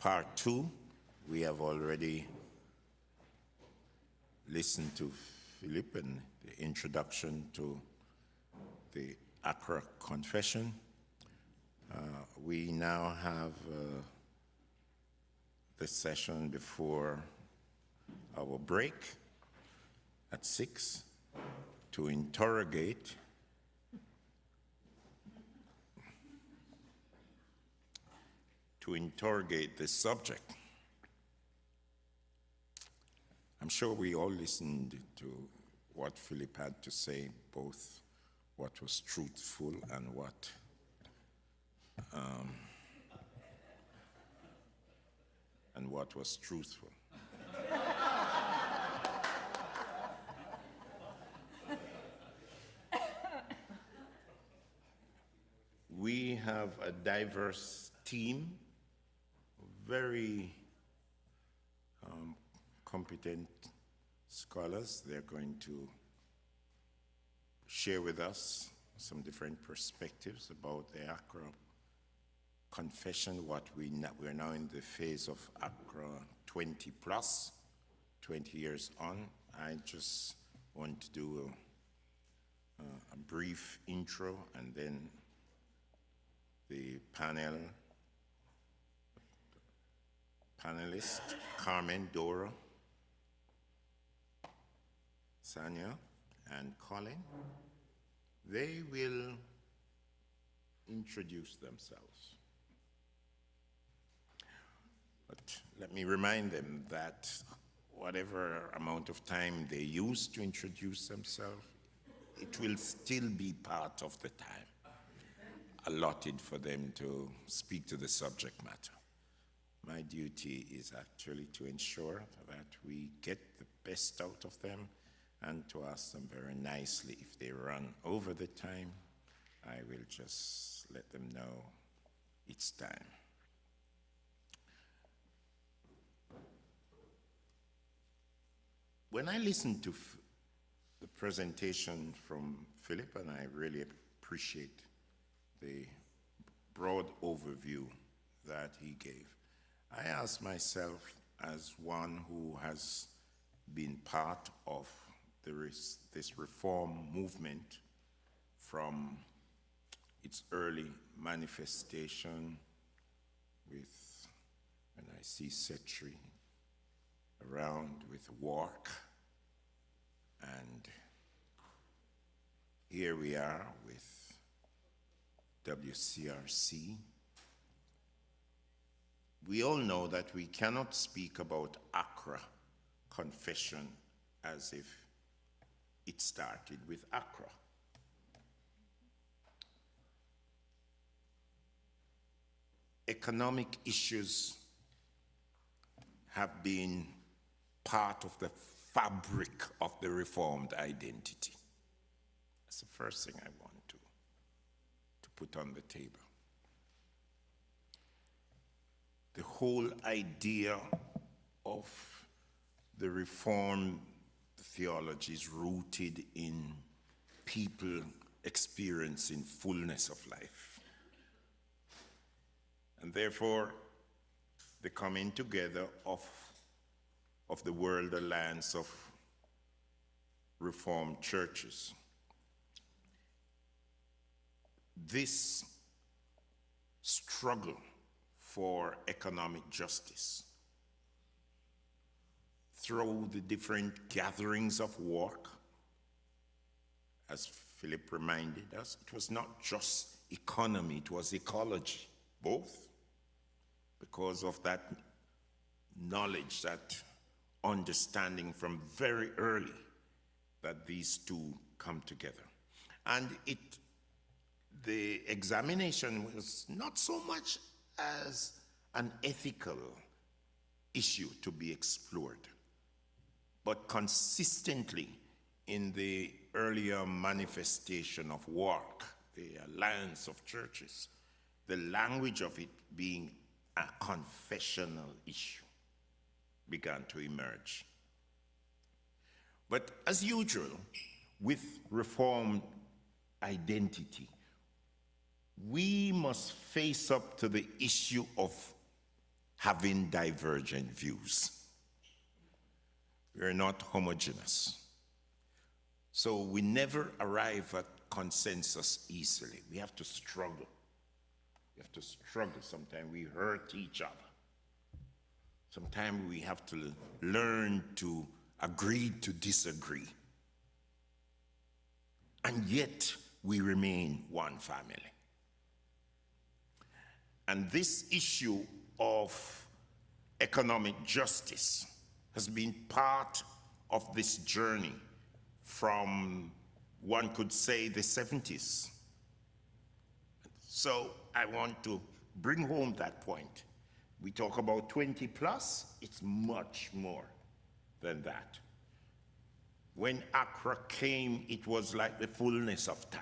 part 2. We have already listened to Philip and the introduction to the Accra Confession. We now have the session before our break at 6 to interrogate the subject. I'm sure we all listened to what Philip had to say, both what was truthful and what was truthful. We have a diverse team, very competent scholars. They're going to share with us some different perspectives about the Accra Confession, we're now in the phase of Accra 20 plus, 20 years on. I just want to do a brief intro, and then the panelists, Carmen, Dora, Sanya, and Colin, they will introduce themselves. But let me remind them that whatever amount of time they use to introduce themselves, it will still be part of the time allotted for them to speak to the subject matter. My duty is actually to ensure that we get the best out of them and to ask them very nicely. If they run over the time, I will just let them know it's time. When I listened to the presentation from Philip, and I really appreciate the broad overview that he gave, I asked myself, as one who has been part of this reform movement from its early manifestation with, when I see Setri around with work, and here we are with WCRC. We all know that we cannot speak about Accra Confession as if it started with Accra. Economic issues have been part of the fabric of the Reformed identity. That's the first thing I want to put on the table. The whole idea of the Reformed theology is rooted in people experiencing fullness of life. And therefore, the coming together of the World Alliance of Reformed Churches. This struggle for economic justice through the different gatherings of work, as Philip reminded us, it was not just economy, it was ecology, both, because of that knowledge, that understanding from very early that these two come together. And the examination was not so much as an ethical issue to be explored, but consistently in the earlier manifestation of work, the alliance of churches, the language of it being a confessional issue began to emerge. But as usual, with Reformed identity, we must face up to the issue of having divergent views. We are not homogeneous. So we never arrive at consensus easily. We have to struggle. We have to struggle. Sometimes we hurt each other. Sometimes we have to learn to agree to disagree. And yet we remain one family. And this issue of economic justice has been part of this journey from, one could say, the 70s. So I want to bring home that point. We talk about 20 plus, it's much more than that. When Accra came, it was like the fullness of time.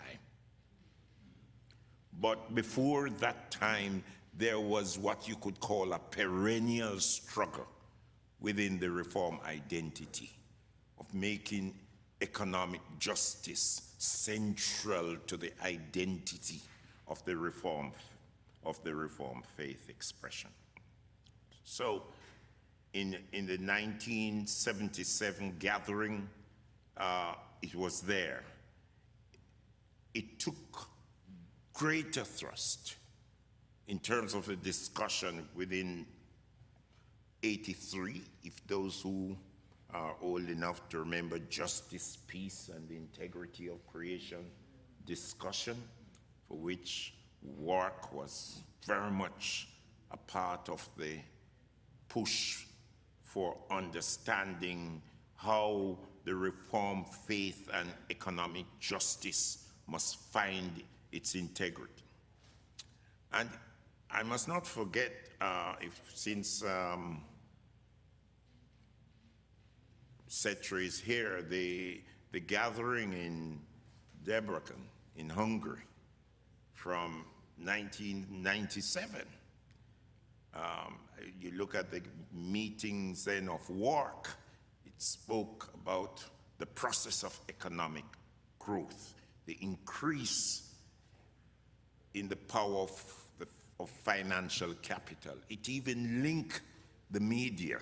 But before that time, there was what you could call a perennial struggle within the reform identity of making economic justice central to the identity of the reform faith expression. So in the 1977 gathering, it was there. It took greater thrust in terms of the discussion within 83, if those who are old enough to remember justice, peace, and the integrity of creation discussion, for which work was very much a part of the push for understanding how the reformed faith and economic justice must find its integrity. And I must not forget, since Cetra is here, the gathering in Debrecen in Hungary from 1997. You look at the meetings then of work, it spoke about the process of economic growth, the increase in the power of financial capital. It even linked the media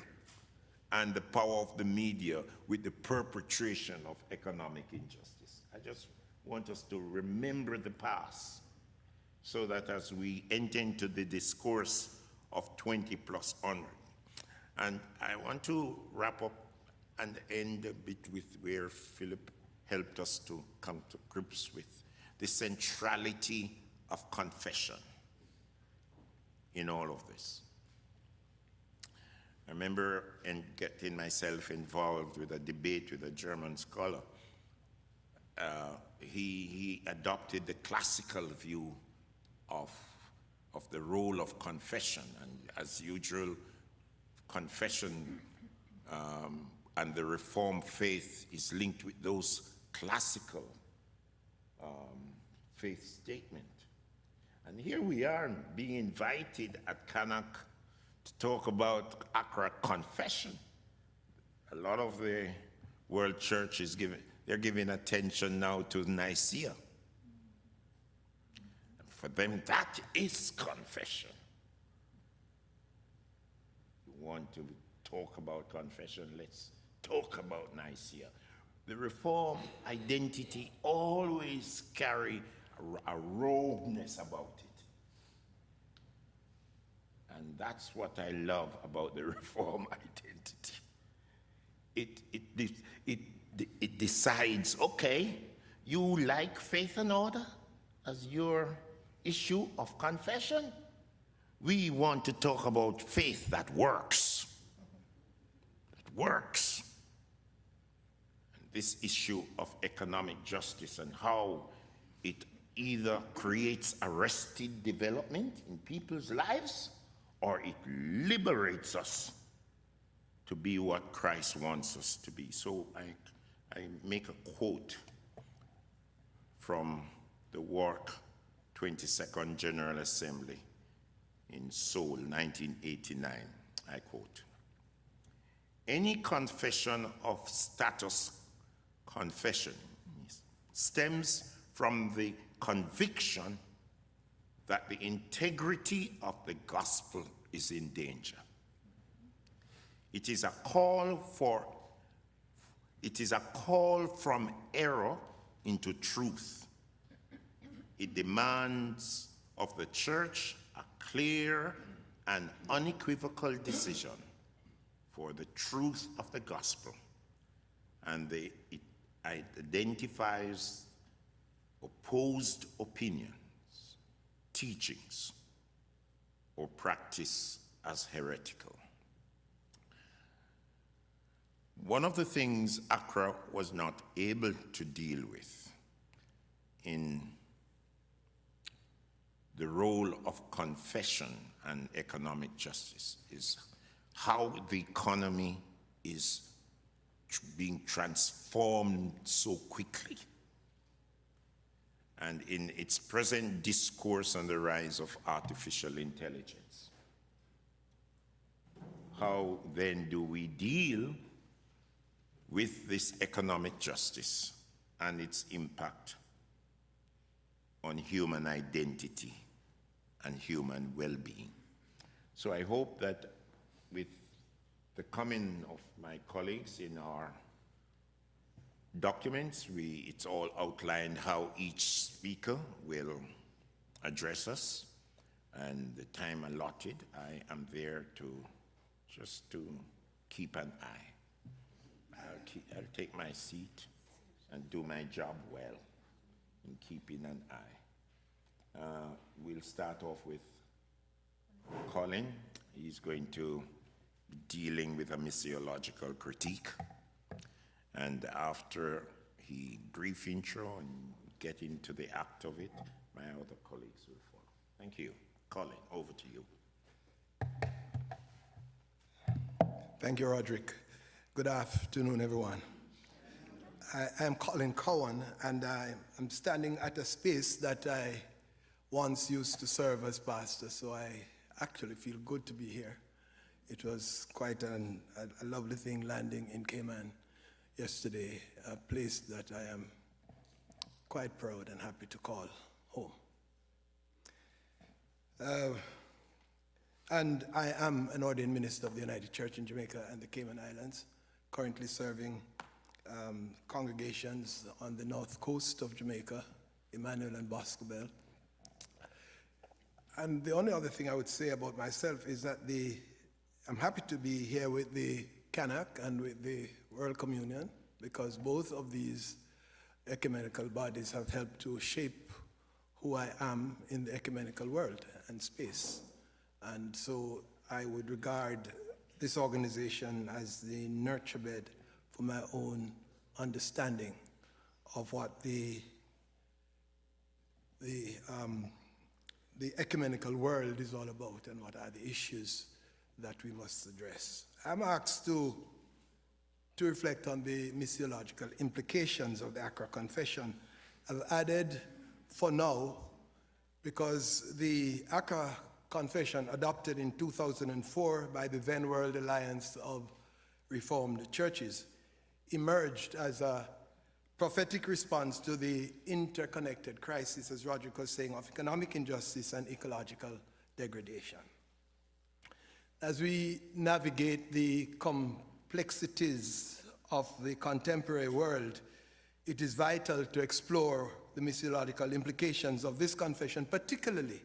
and the power of the media with the perpetration of economic injustice. I just want us to remember the past so that as we enter into the discourse of 20 plus onward. And I want to wrap up and end a bit with where Philip helped us to come to grips with the centrality of confession in all of this. I remember getting myself involved with a debate with a German scholar. He adopted the classical view of the role of confession, and as usual, confession and the Reformed faith is linked with those classical faith statements. And here we are being invited at CANAAC to talk about Accra confession. A lot of the world church is giving attention now to Nicaea. And for them, that is confession. You want to talk about confession, let's talk about Nicaea. The Reform identity always carry a rogueness about it. And that's what I love about the Reform identity. It decides, okay, you like faith and order as your issue of confession? We want to talk about faith that works. That works. And this issue of economic justice and how it either creates arrested development in people's lives or it liberates us to be what Christ wants us to be. So I make a quote from the work 22nd General Assembly in Seoul, 1989. I quote, "Any confession of status confession stems from the conviction that the integrity of the gospel is in danger. It is a call from error into truth. It demands of the church a clear and unequivocal decision for the truth of the gospel, and it identifies opposed opinions, teachings, or practice as heretical. One of the things Accra was not able to deal with in the role of confession and economic justice is how the economy is being transformed so quickly. And in its present discourse on the rise of artificial intelligence, how then do we deal with this economic justice and its impact on human identity and human well-being? So I hope that with the coming of my colleagues in our documents, it's all outlined how each speaker will address us, and the time allotted, I am there just to keep an eye. I'll take my seat and do my job well in keeping an eye. We'll start off with Colin. He's going to be dealing with a missiological critique. And after he brief intro and get into the act of it, my other colleagues will follow. Thank you. Colin, over to you. Thank you, Roderick. Good afternoon, everyone. I'm Colin Cowan, and I'm standing at a space that I once used to serve as pastor, so I actually feel good to be here. It was quite a lovely thing landing in Cayman yesterday, a place that I am quite proud and happy to call home. And I am an ordained minister of the United Church in Jamaica and the Cayman Islands, currently serving congregations on the north coast of Jamaica, Emmanuel and Boscobel. And the only other thing I would say about myself is that I'm happy to be here with the CANAAC and with the World Communion, because both of these ecumenical bodies have helped to shape who I am in the ecumenical world and space. And so I would regard this organization as the nurture bed for my own understanding of what the ecumenical world is all about and what are the issues that we must address. I'm asked to reflect on the missiological implications of the Accra Confession. I've added for now, because the Accra Confession, adopted in 2004 by the then World Alliance of Reformed Churches, emerged as a prophetic response to the interconnected crisis, as Roderick was saying, of economic injustice and ecological degradation. As we navigate the complexities of the contemporary world, it is vital to explore the missiological implications of this confession, particularly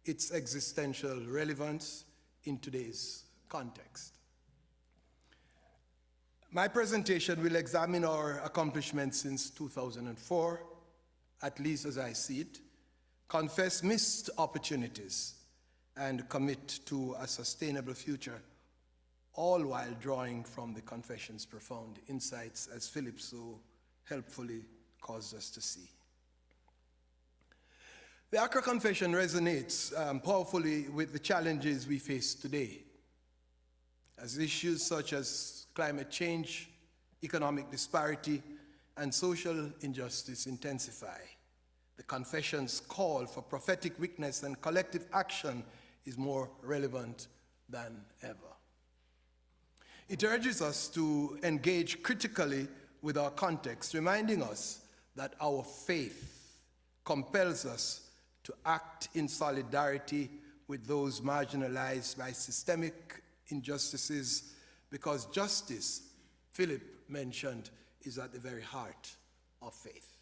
its existential relevance in today's context. My presentation will examine our accomplishments since 2004, at least as I see it, confess missed opportunities, and commit to a sustainable future, all while drawing from the confession's profound insights, as Philip so helpfully caused us to see. The Accra Confession resonates powerfully with the challenges we face today, as issues such as climate change, economic disparity, and social injustice intensify. The confession's call for prophetic witness and collective action is more relevant than ever. It urges us to engage critically with our context, reminding us that our faith compels us to act in solidarity with those marginalized by systemic injustices, because justice, Philip mentioned, is at the very heart of faith.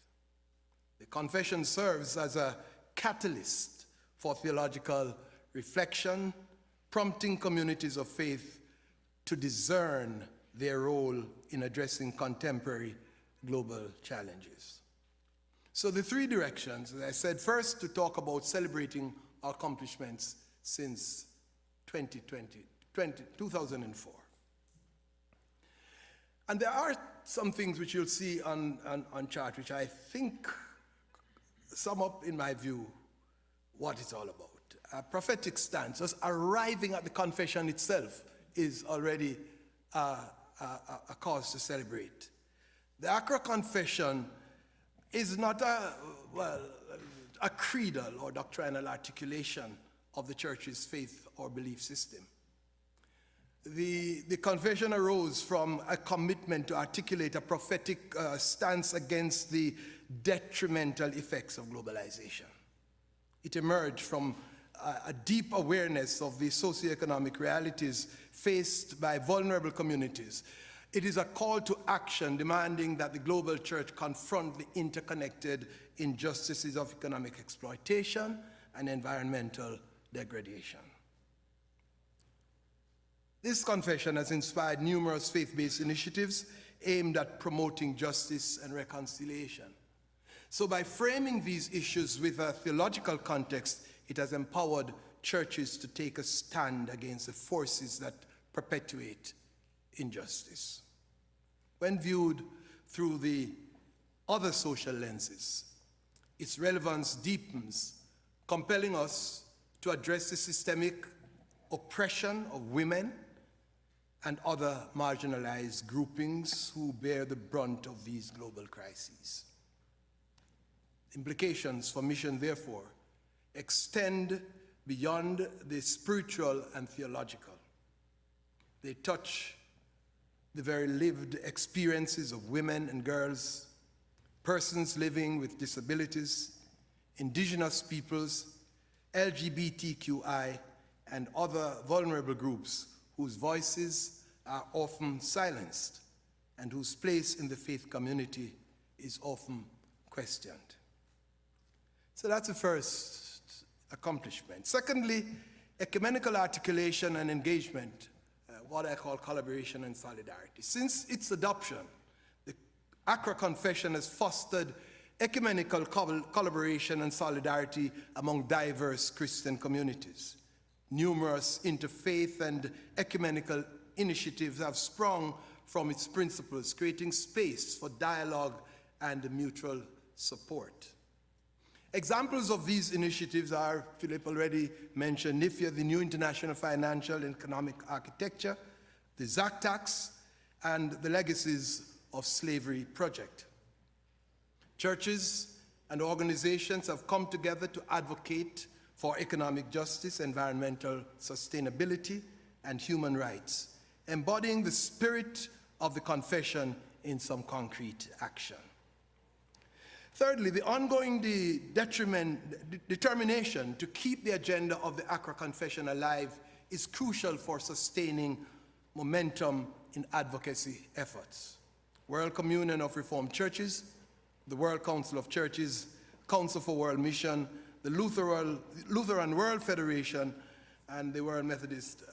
The confession serves as a catalyst for theological reflection, prompting communities of faith to discern their role in addressing contemporary global challenges. So the three directions, as I said, first to talk about celebrating our accomplishments since 2004. And there are some things which you'll see on chart which I think sum up, in my view, what it's all about. A prophetic stance, just arriving at the confession itself, is already a cause to celebrate. The Accra Confession is not a creedal or doctrinal articulation of the church's faith or belief system. The confession arose from a commitment to articulate a prophetic stance against the detrimental effects of globalization. It emerged from a deep awareness of the socioeconomic realities faced by vulnerable communities. It is a call to action demanding that the global church confront the interconnected injustices of economic exploitation and environmental degradation. This confession has inspired numerous faith-based initiatives aimed at promoting justice and reconciliation. So by framing these issues with a theological context, it has empowered churches to take a stand against the forces that perpetuate injustice. When viewed through the other social lenses, its relevance deepens, compelling us to address the systemic oppression of women and other marginalized groupings who bear the brunt of these global crises. Implications for mission, therefore, extend beyond the spiritual and theological. They touch the very lived experiences of women and girls, persons living with disabilities, indigenous peoples, LGBTQI, and other vulnerable groups whose voices are often silenced and whose place in the faith community is often questioned. So that's the first accomplishment. Secondly, ecumenical articulation and engagement, what I call collaboration and solidarity. Since its adoption, the Accra Confession has fostered ecumenical collaboration and solidarity among diverse Christian communities. Numerous interfaith and ecumenical initiatives have sprung from its principles, creating space for dialogue and mutual support. Examples of these initiatives are, Philip already mentioned, NIFIA, the New International Financial and Economic Architecture, the ZACTAX, and the Legacies of Slavery Project. Churches and organizations have come together to advocate for economic justice, environmental sustainability, and human rights, embodying the spirit of the confession in some concrete action. Thirdly, the ongoing determination to keep the agenda of the Accra Confession alive is crucial for sustaining momentum in advocacy efforts. World Communion of Reformed Churches, the World Council of Churches, Council for World Mission, the Lutheran World Federation, and the World Methodist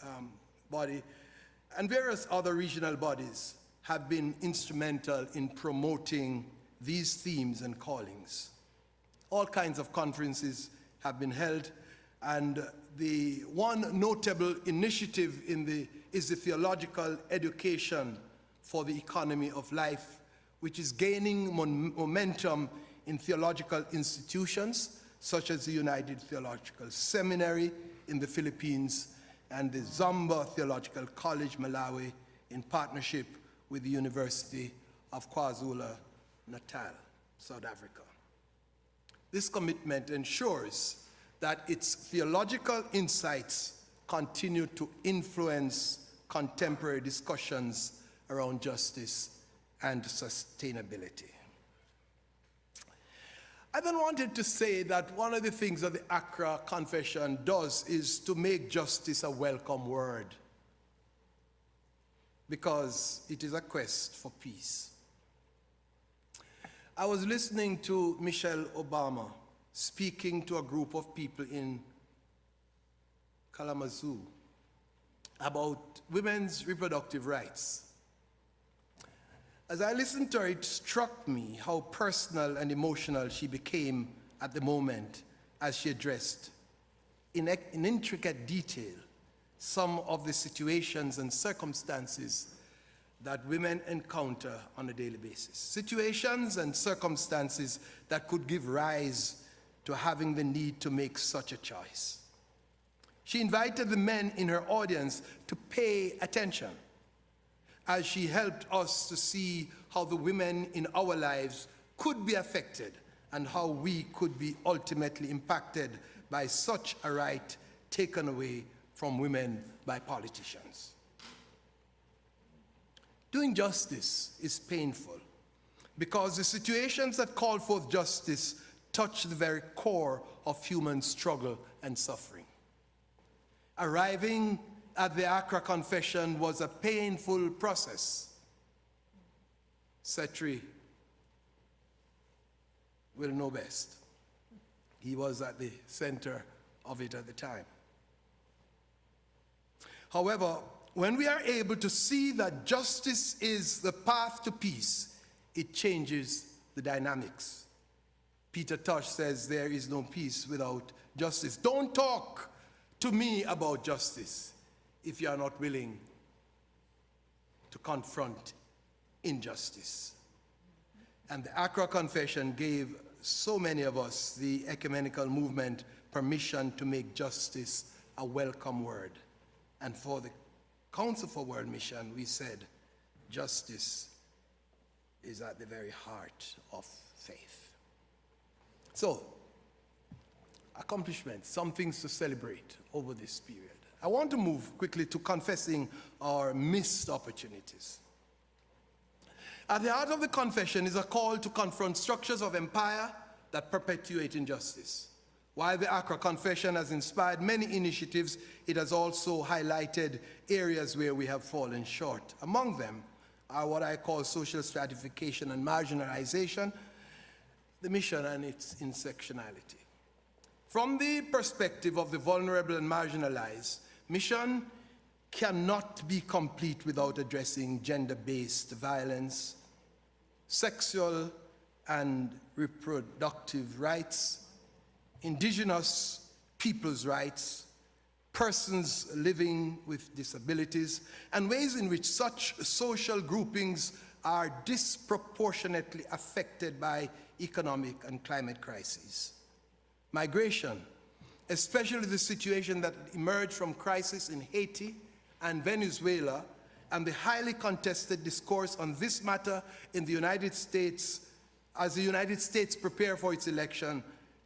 Body, and various other regional bodies have been instrumental in promoting these themes and callings. All kinds of conferences have been held, and the one notable initiative is the Theological Education for the Economy of Life, which is gaining momentum in theological institutions such as the United Theological Seminary in the Philippines and the Zamba Theological College, Malawi, in partnership with the University of KwaZulu-Natal, South Africa. This commitment ensures that its theological insights continue to influence contemporary discussions around justice and sustainability. I then wanted to say that one of the things that the Accra Confession does is to make justice a welcome word. because it is a quest for peace. I was listening to Michelle Obama speaking to a group of people in Kalamazoo about women's reproductive rights. As I listened to her, it struck me how personal and emotional she became at the moment as she addressed in intricate detail some of the situations and circumstances that women encounter on a daily basis. Situations and circumstances that could give rise to having the need to make such a choice. She invited the men in her audience to pay attention as she helped us to see how the women in our lives could be affected and how we could be ultimately impacted by such a right taken away from women by politicians. Doing justice is painful because the situations that call forth justice touch the very core of human struggle and suffering. Arriving at the Accra Confession was a painful process. Setri will know best. He was at the center of it at the time. However, when we are able to see that justice is the path to peace, it changes the dynamics. Peter Tosh says there is no peace without justice. Don't talk to me about justice if you are not willing to confront injustice. And the Accra Confession gave so many of us, the ecumenical movement, permission to make justice a welcome word. And for the Council for World Mission, we said, justice is at the very heart of faith. So, accomplishments, some things to celebrate over this period. I want to move quickly to confessing our missed opportunities. At the heart of the confession is a call to confront structures of empire that perpetuate injustice. While the Accra Confession has inspired many initiatives, it has also highlighted areas where we have fallen short. Among them are what I call social stratification and marginalization, the mission and its intersectionality. From the perspective of the vulnerable and marginalized, mission cannot be complete without addressing gender-based violence, sexual and reproductive rights, indigenous people's rights, persons living with disabilities, and ways in which such social groupings are disproportionately affected by economic and climate crises. Migration, especially the situation that emerged from crisis in Haiti and Venezuela, and the highly contested discourse on this matter in the United States as the United States prepare for its election,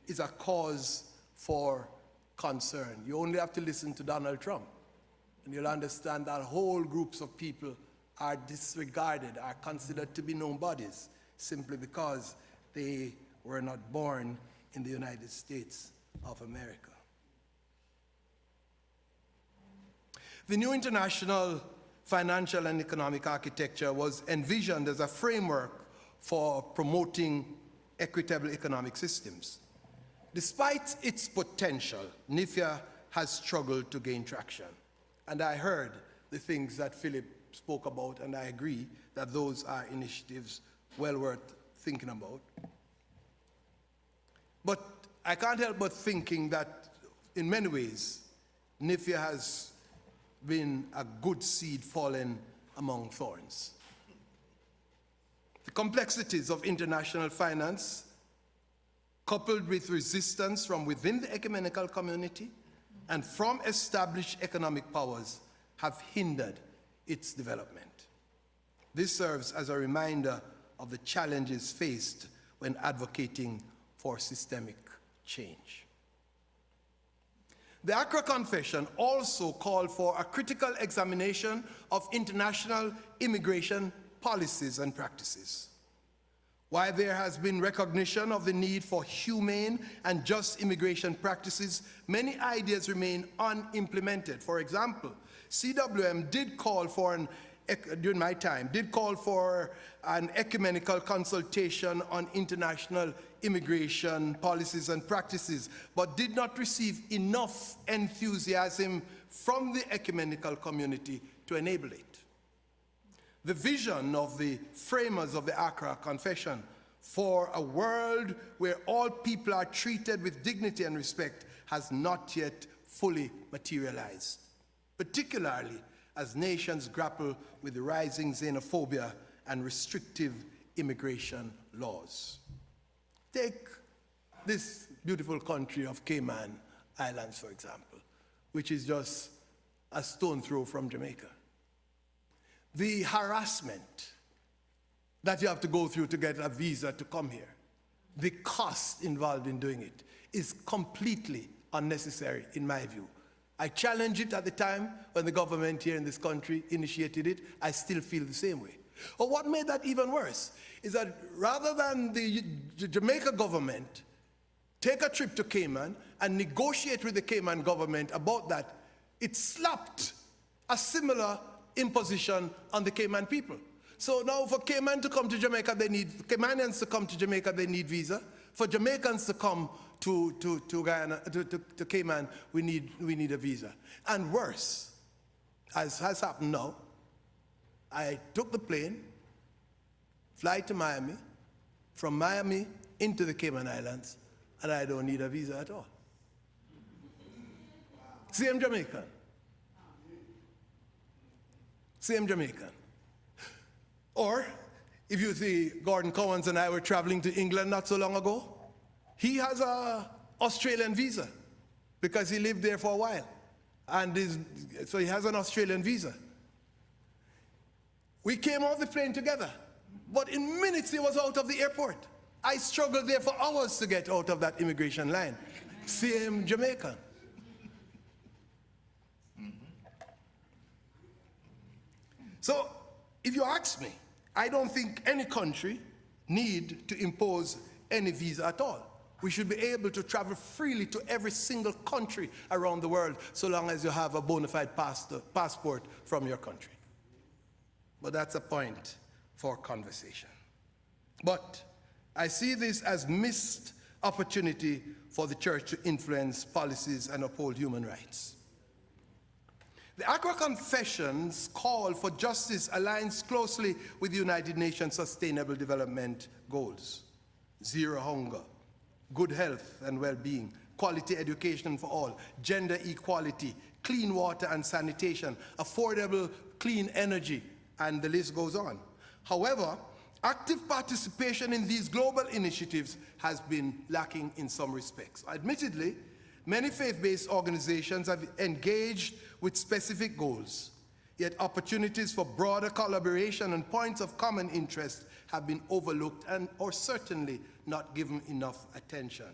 is a cause for concern. You only have to listen to Donald Trump, and you'll understand that whole groups of people are disregarded, are considered to be nobodies, simply because they were not born in the United States of America. The new international financial and economic architecture was envisioned as a framework for promoting equitable economic systems. Despite its potential, NIFIA has struggled to gain traction. And I heard the things that Philip spoke about, and I agree that those are initiatives well worth thinking about. But I can't help but thinking that in many ways, NIFIA has been a good seed fallen among thorns. The complexities of international finance, coupled with resistance from within the ecumenical community and from established economic powers, have hindered its development. This serves as a reminder of the challenges faced when advocating for systemic change. The Accra Confession also called for a critical examination of international immigration policies and practices. While there has been recognition of the need for humane and just immigration practices, many ideas remain unimplemented. For example, CWM did call for an during my time, did call for an ecumenical consultation on international immigration policies and practices, but did not receive enough enthusiasm from the ecumenical community to enable it. The vision of the framers of the Accra Confession for a world where all people are treated with dignity and respect has not yet fully materialized, particularly as nations grapple with the rising xenophobia and restrictive immigration laws. Take this beautiful country of Cayman Islands, for example, which is just a stone throw from Jamaica. The harassment that you have to go through to get a visa to come here, the cost involved in doing it, is completely unnecessary in my view. I challenged it at the time when the government here in this country initiated it. I still feel the same way. But what made that even worse is that rather than the Jamaica government take a trip to Cayman and negotiate with the Cayman government about that, it slapped a similar imposition on the Cayman people. So now for Cayman to come to Jamaica, Caymanians to come to Jamaica, they need visa. For Jamaicans to come to Guyana, to Cayman, we need a visa. And worse, as has happened now, I took the plane, fly to Miami, from Miami into the Cayman Islands, and I don't need a visa at all. Same Jamaican. Same Jamaican. Or, if you see, Gordon Cowans and I were traveling to England not so long ago. He has an Australian visa because he lived there for a while. And so he has an Australian visa. We came off the plane together, but in minutes he was out of the airport. I struggled there for hours to get out of that immigration line. Same Jamaican. So, if you ask me, I don't think any country need to impose any visa at all. We should be able to travel freely to every single country around the world so long as you have a bona fide passport from your country. But that's a point for conversation. But I see this as missed opportunity for the church to influence policies and uphold human rights. The Accra Confession's call for justice aligns closely with the United Nations Sustainable Development Goals: zero hunger, good health and well-being, quality education for all, gender equality, clean water and sanitation, affordable clean energy, and the list goes on. However, active participation in these global initiatives has been lacking in some respects. Admittedly, many faith-based organizations have engaged with specific goals, yet opportunities for broader collaboration and points of common interest have been overlooked and or certainly not given enough attention.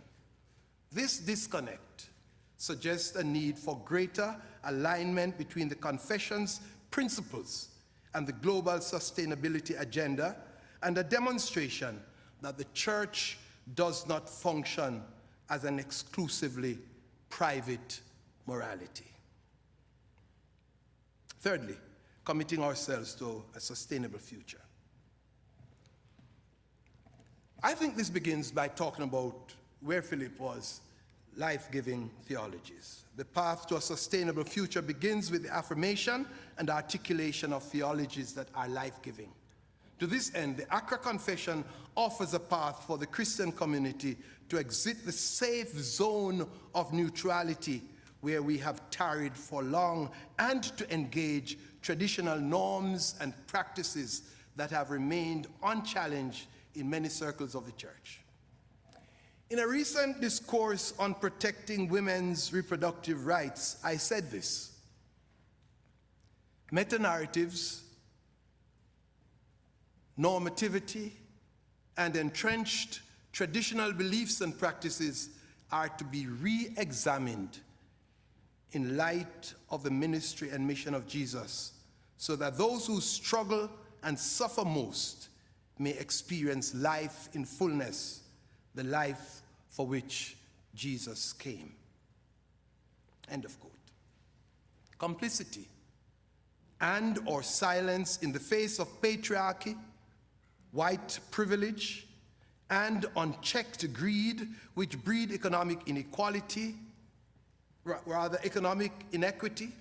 This disconnect suggests a need for greater alignment between the Confession's principles and the global sustainability agenda, and a demonstration that the church does not function as an exclusively private morality. Thirdly, committing ourselves to a sustainable future. I think this begins by talking about where Philip was, life-giving theologies. The path to a sustainable future begins with the affirmation and articulation of theologies that are life-giving. To this end, the Accra Confession offers a path for the Christian community to exit the safe zone of neutrality where we have tarried for long, and to engage traditional norms and practices that have remained unchallenged in many circles of the church. In a recent discourse on protecting women's reproductive rights, I said this: meta-narratives, normativity, and entrenched traditional beliefs and practices are to be re-examined in light of the ministry and mission of Jesus, so that those who struggle and suffer most may experience life in fullness, the life for which Jesus came. End of quote. Complicity and or silence in the face of patriarchy, white privilege, and unchecked greed, which breed economic inequality, rather economic inequity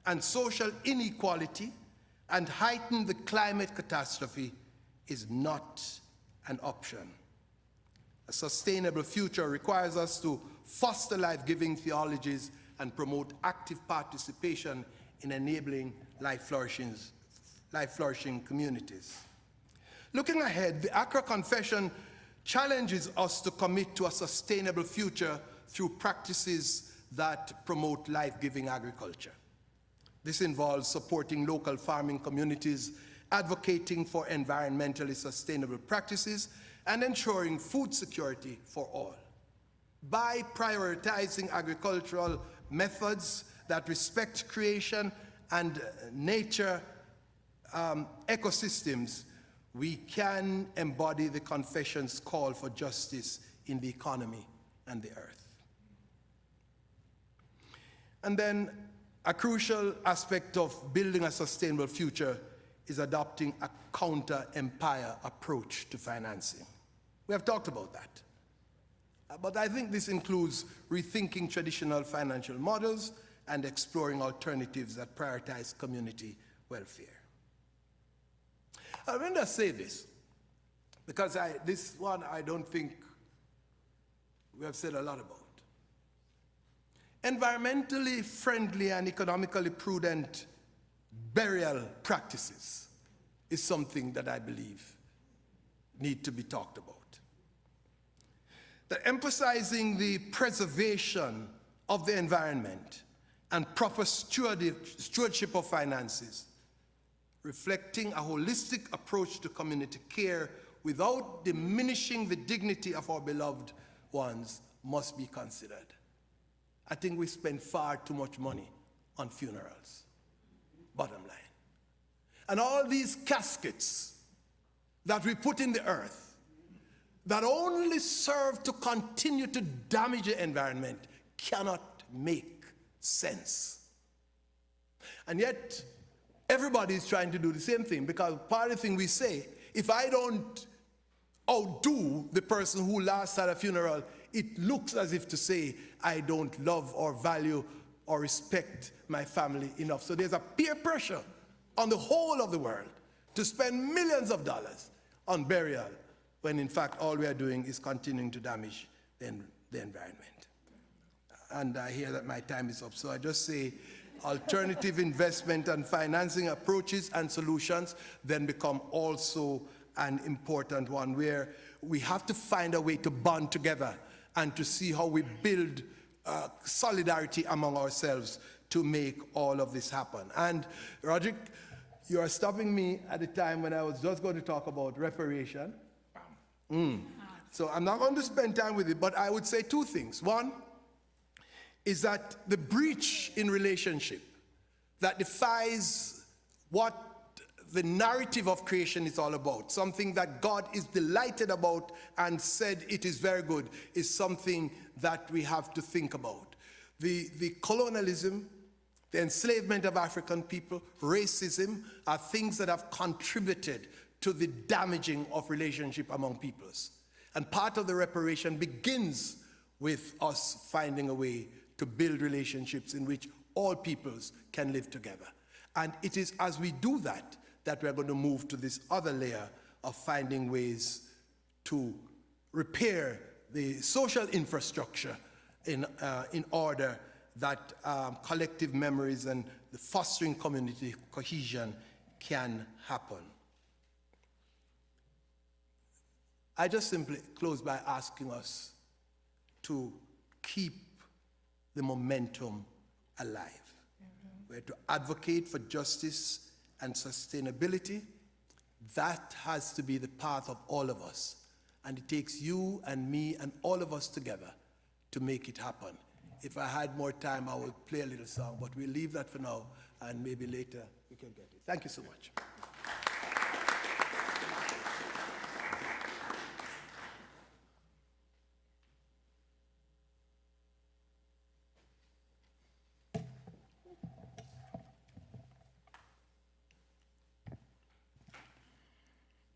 and social inequality, and heighten the climate catastrophe, is not an option. A sustainable future requires us to foster life-giving theologies and promote active participation in enabling life-flourishing communities. Looking ahead, the Accra Confession challenges us to commit to a sustainable future through practices that promote life-giving agriculture. This involves supporting local farming communities, advocating for environmentally sustainable practices, and ensuring food security for all. By prioritizing agricultural methods that respect creation and nature ecosystems, we can embody the Confession's call for justice in the economy and the earth. And then a crucial aspect of building a sustainable future is adopting a counter-empire approach to financing. We have talked about that. But I think this includes rethinking traditional financial models and exploring alternatives that prioritize community welfare. I want to say this, because this one I don't think we have said a lot about. Environmentally friendly and economically prudent burial practices is something that I believe need to be talked about. That emphasizing the preservation of the environment and proper stewardship of finances, reflecting a holistic approach to community care without diminishing the dignity of our beloved ones, must be considered. I think we spend far too much money on funerals, bottom line. And all these caskets that we put in the earth that only serve to continue to damage the environment cannot make sense. And yet, everybody is trying to do the same thing, because part of the thing we say, if I don't outdo the person who last had a funeral, it looks as if to say I don't love or value or respect my family enough. So there's a peer pressure on the whole of the world to spend millions of dollars on burial, when in fact all we are doing is continuing to damage the environment. And I hear that my time is up, so I just say alternative investment and financing approaches and solutions then become also an important one, where we have to find a way to bond together and to see how we build solidarity among ourselves to make all of this happen. And Roderick, you are stopping me at the time when I was just going to talk about reparation. So I'm not going to spend time with it, but I would say two things. One is that the breach in relationship that defies what the narrative of creation is all about, something that God is delighted about and said it is very good, is something that we have to think about. The colonialism, the enslavement of African people, racism, are things that have contributed to the damaging of relationship among peoples. And part of the reparation begins with us finding a way to build relationships in which all peoples can live together. And it is as we do that that we're going to move to this other layer of finding ways to repair the social infrastructure in order that collective memories and the fostering community cohesion can happen. I just simply close by asking us to keep the momentum alive. We're to advocate for justice and sustainability. That has to be the path of all of us. And it takes you and me and all of us together to make it happen. If I had more time, I would play a little song, but we'll leave that for now, and maybe later we can get it. Thank you so much.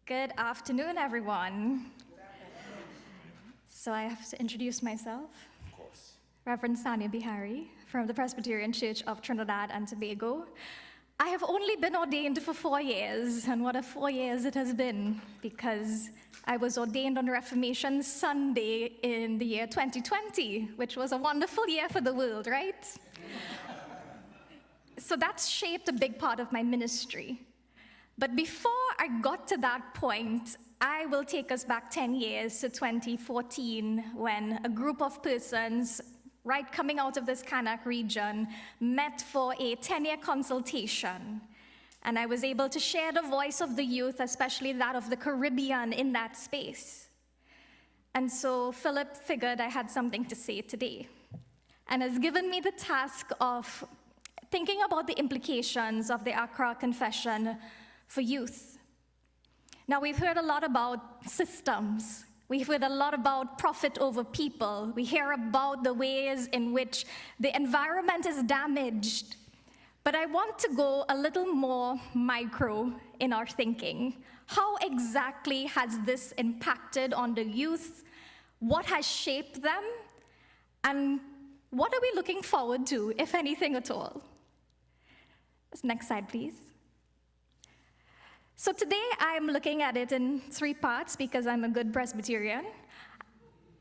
Good afternoon, everyone. So I have to introduce myself. Of course. Reverend Sanya Bihari from the Presbyterian Church of Trinidad and Tobago. I have only been ordained for 4 years, and what a 4 years it has been, because I was ordained on Reformation Sunday in the year 2020, which was a wonderful year for the world, right? So that's shaped a big part of my ministry. But before I got to that point, I will take us back 10 years to 2014, when a group of persons, right coming out of this CANAAC region, met for a 10-year consultation. And I was able to share the voice of the youth, especially that of the Caribbean, in that space. And so Philip figured I had something to say today, and has given me the task of thinking about the implications of the Accra Confession for youth. Now, we've heard a lot about systems. We've heard a lot about profit over people. We hear about the ways in which the environment is damaged. But I want to go a little more micro in our thinking. How exactly has this impacted on the youth? What has shaped them? And what are we looking forward to, if anything at all? Next slide, please. So today I'm looking at it in 3 parts because I'm a good Presbyterian.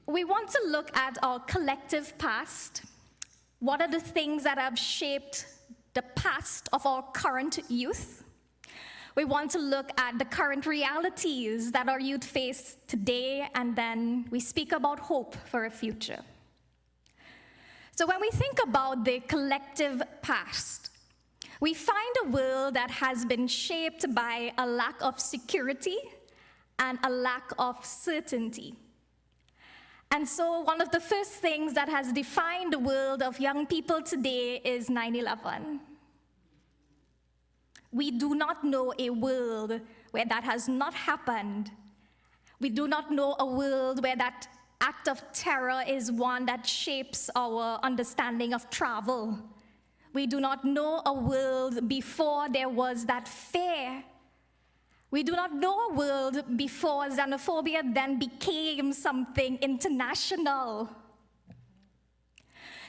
We want to look at our collective past. What are the things that have shaped the past of our current youth? We want to look at the current realities that our youth face today, and then we speak about hope for a future. So when we think about the collective past, we find a world that has been shaped by a lack of security and a lack of certainty. And so one of the first things that has defined the world of young people today is 9/11. We do not know a world where that has not happened. We do not know a world where that act of terror is one that shapes our understanding of travel. We do not know a world before there was that fear. We do not know a world before xenophobia then became something international.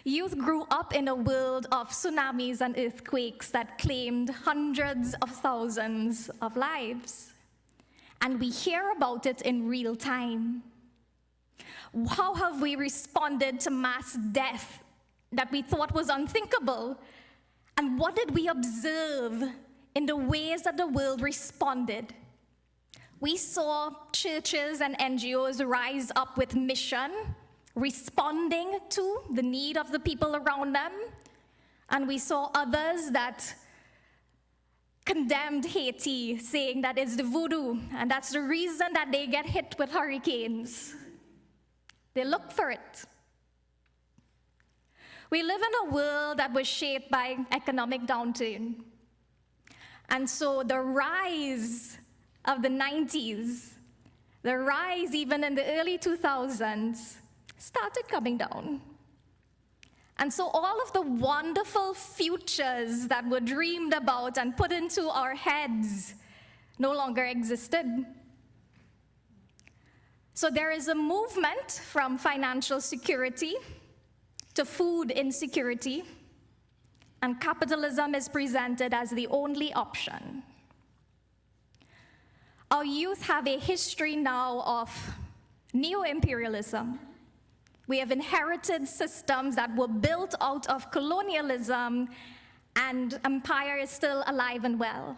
Youth grew up in a world of tsunamis and earthquakes that claimed hundreds of thousands of lives. And we hear about it in real time. How have we responded to mass death that we thought was unthinkable? And what did we observe in the ways that the world responded? We saw churches and NGOs rise up with mission, responding to the need of the people around them. And we saw others that condemned Haiti, saying that it's the voodoo, and that's the reason that they get hit with hurricanes. They look for it. We live in a world that was shaped by economic downturn. And so the rise of the 90s, the rise even in the early 2000s, started coming down. And so all of the wonderful futures that were dreamed about and put into our heads no longer existed. So there is a movement from financial security to food insecurity, and capitalism is presented as the only option. Our youth have a history now of neo-imperialism. We have inherited systems that were built out of colonialism, and empire is still alive and well.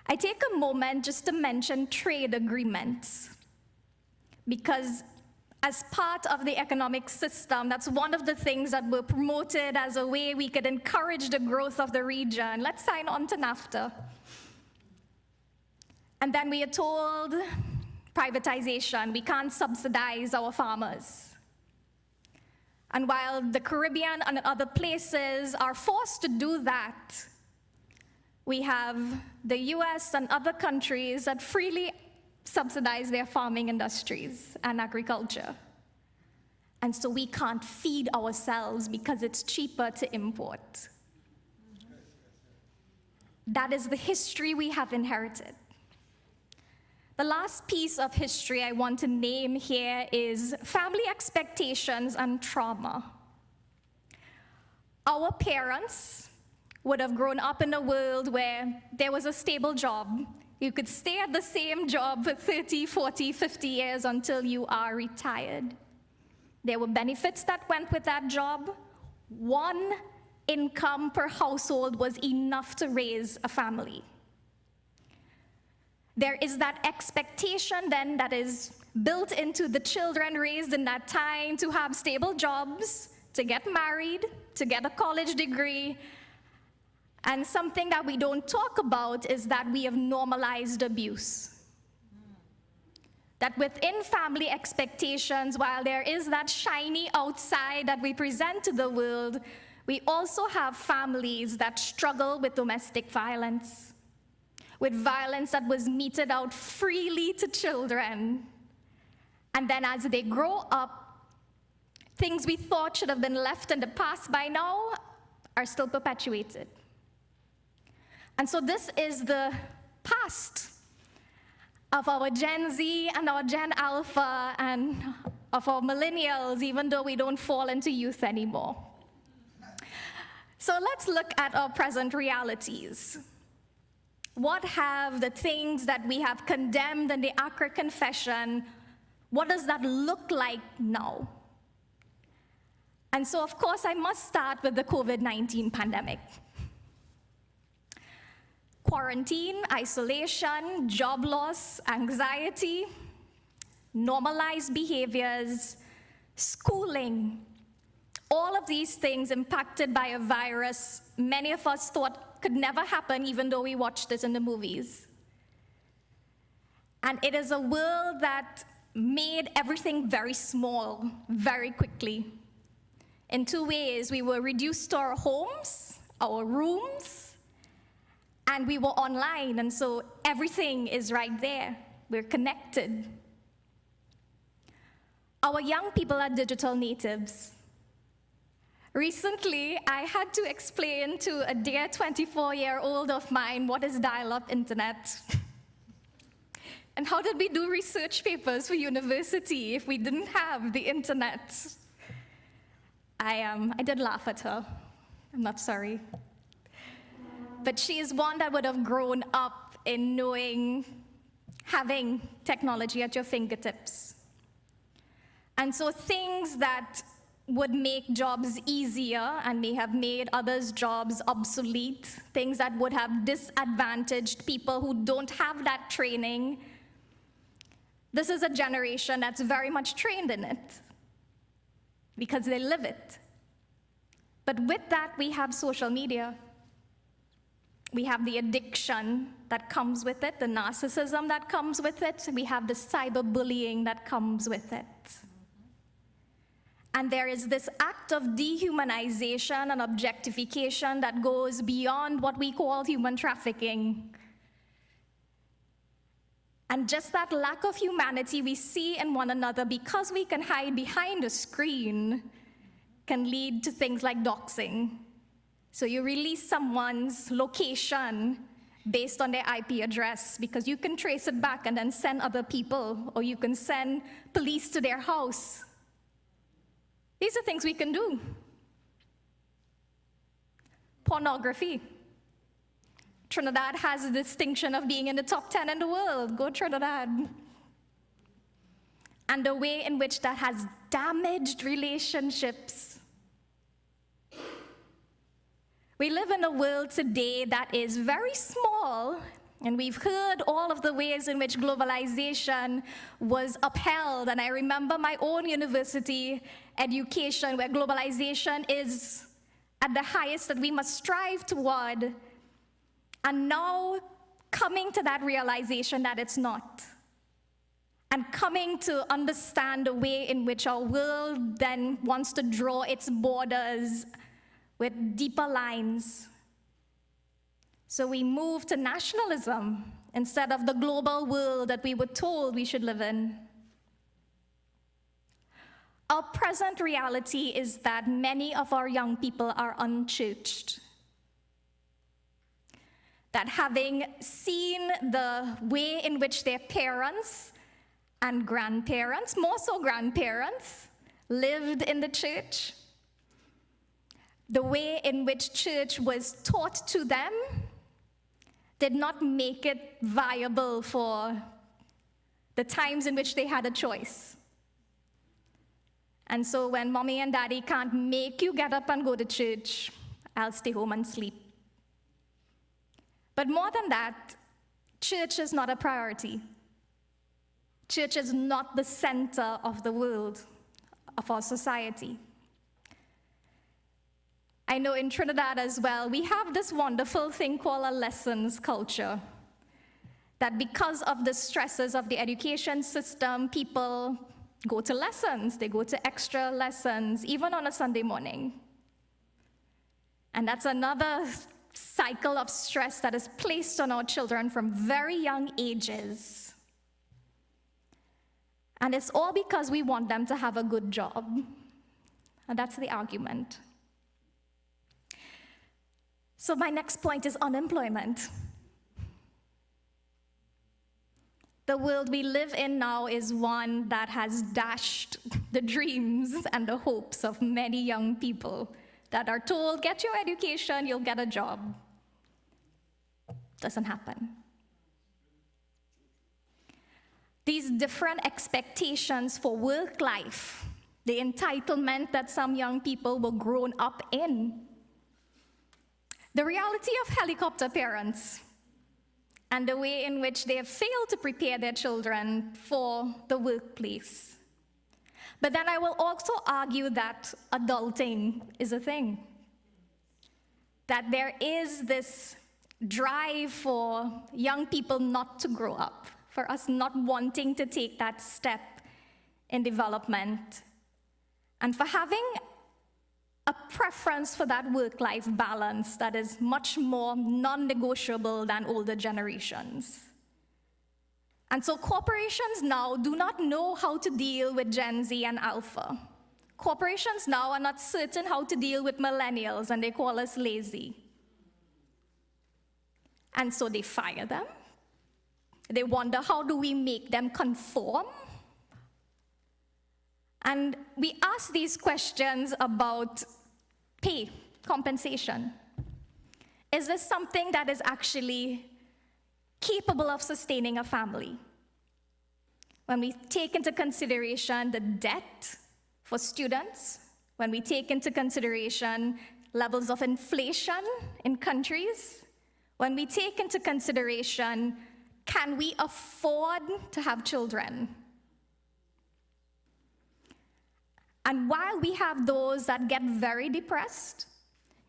I take a moment just to mention trade agreements, because as part of the economic system, that's one of the things that were promoted as a way we could encourage the growth of the region. Let's sign on to NAFTA. And then we are told privatization, we can't subsidize our farmers. And while the Caribbean and other places are forced to do that, we have the US and other countries that freely subsidize their farming industries and agriculture. And so we can't feed ourselves because it's cheaper to import. That is the history we have inherited. The last piece of history I want to name here is family expectations and trauma. Our parents would have grown up in a world where there was a stable job. You could stay at the same job for 30, 40, 50 years until you are retired. There were benefits that went with that job. One income per household was enough to raise a family. There is that expectation then that is built into the children raised in that time to have stable jobs, to get married, to get a college degree. And something that we don't talk about is that we have normalized abuse. That within family expectations, while there is that shiny outside that we present to the world, we also have families that struggle with domestic violence, with violence that was meted out freely to children. And then as they grow up, things we thought should have been left in the past by now are still perpetuated. And so this is the past of our Gen Z and our Gen Alpha and of our millennials, even though we don't fall into youth anymore. So let's look at our present realities. What have the things that we have condemned in the Accra Confession, what does that look like now? And so, of course, I must start with the COVID-19 pandemic. Quarantine, isolation, job loss, anxiety, normalized behaviors, schooling, all of these things impacted by a virus many of us thought could never happen, even though we watched it in the movies. And it is a world that made everything very small, very quickly. In two ways, we were reduced to our homes, our rooms, and we were online, and so everything is right there. We're connected. Our young people are digital natives. Recently, I had to explain to a dear 24-year-old of mine what is dial-up internet. And how did we do research papers for university if we didn't have the internet? I did laugh at her. I'm not sorry. But she is one that would have grown up in knowing, having technology at your fingertips. And so things that would make jobs easier and may have made others' jobs obsolete, things that would have disadvantaged people who don't have that training. This is a generation that's very much trained in it because they live it. But with that, we have social media. We have the addiction that comes with it, the narcissism that comes with it. We have the cyberbullying that comes with it. And there is this act of dehumanization and objectification that goes beyond what we call human trafficking. And just that lack of humanity we see in one another because we can hide behind a screen can lead to things like doxing. So you release someone's location based on their IP address because you can trace it back and then send other people, or you can send police to their house. These are things we can do. Pornography. Trinidad has the distinction of being in the top 10 in the world. Go Trinidad. And the way in which that has damaged relationships. We live in a world today that is very small, and we've heard all of the ways in which globalization was upheld. And I remember my own university education where globalization is at the highest that we must strive toward. And now coming to that realization that it's not. And coming to understand the way in which our world then wants to draw its borders with deeper lines. So we move to nationalism instead of the global world that we were told we should live in. Our present reality is that many of our young people are unchurched. that having seen the way in which their parents and grandparents, more so grandparents, lived in the church, the way in which church was taught to them, did not make it viable for the times in which they had a choice. And so when mommy and daddy can't make you get up and go to church, I'll stay home and sleep. But more than that, church is not a priority. Church is not the center of the world, of our society. I know in Trinidad as well, we have this wonderful thing called a lessons culture. That because of the stresses of the education system, people go to lessons, they go to extra lessons, even on a Sunday morning. And that's another cycle of stress that is placed on our children from very young ages. And it's all because we want them to have a good job. And that's the argument. So my next point is unemployment. The world we live in now is one that has dashed the dreams and the hopes of many young people that are told, get your education, you'll get a job. Doesn't happen. These different expectations for work life, the entitlement that some young people were grown up in, the reality of helicopter parents, and the way in which they have failed to prepare their children for the workplace. But then I will also argue that adulting is a thing. That there is this drive for young people not to grow up, for us not wanting to take that step in development, and for having a preference for that work-life balance that is much more non-negotiable than older generations. And so corporations now do not know how to deal with Gen Z and Alpha. Corporations now are not certain how to deal with millennials, and they call us lazy. And so they fire them. They wonder, how do we make them conform? And we ask these questions about pay, compensation. Is this something that is actually capable of sustaining a family? When we take into consideration the debt for students, when we take into consideration levels of inflation in countries, when we take into consideration, can we afford to have children? And while we have those that get very depressed,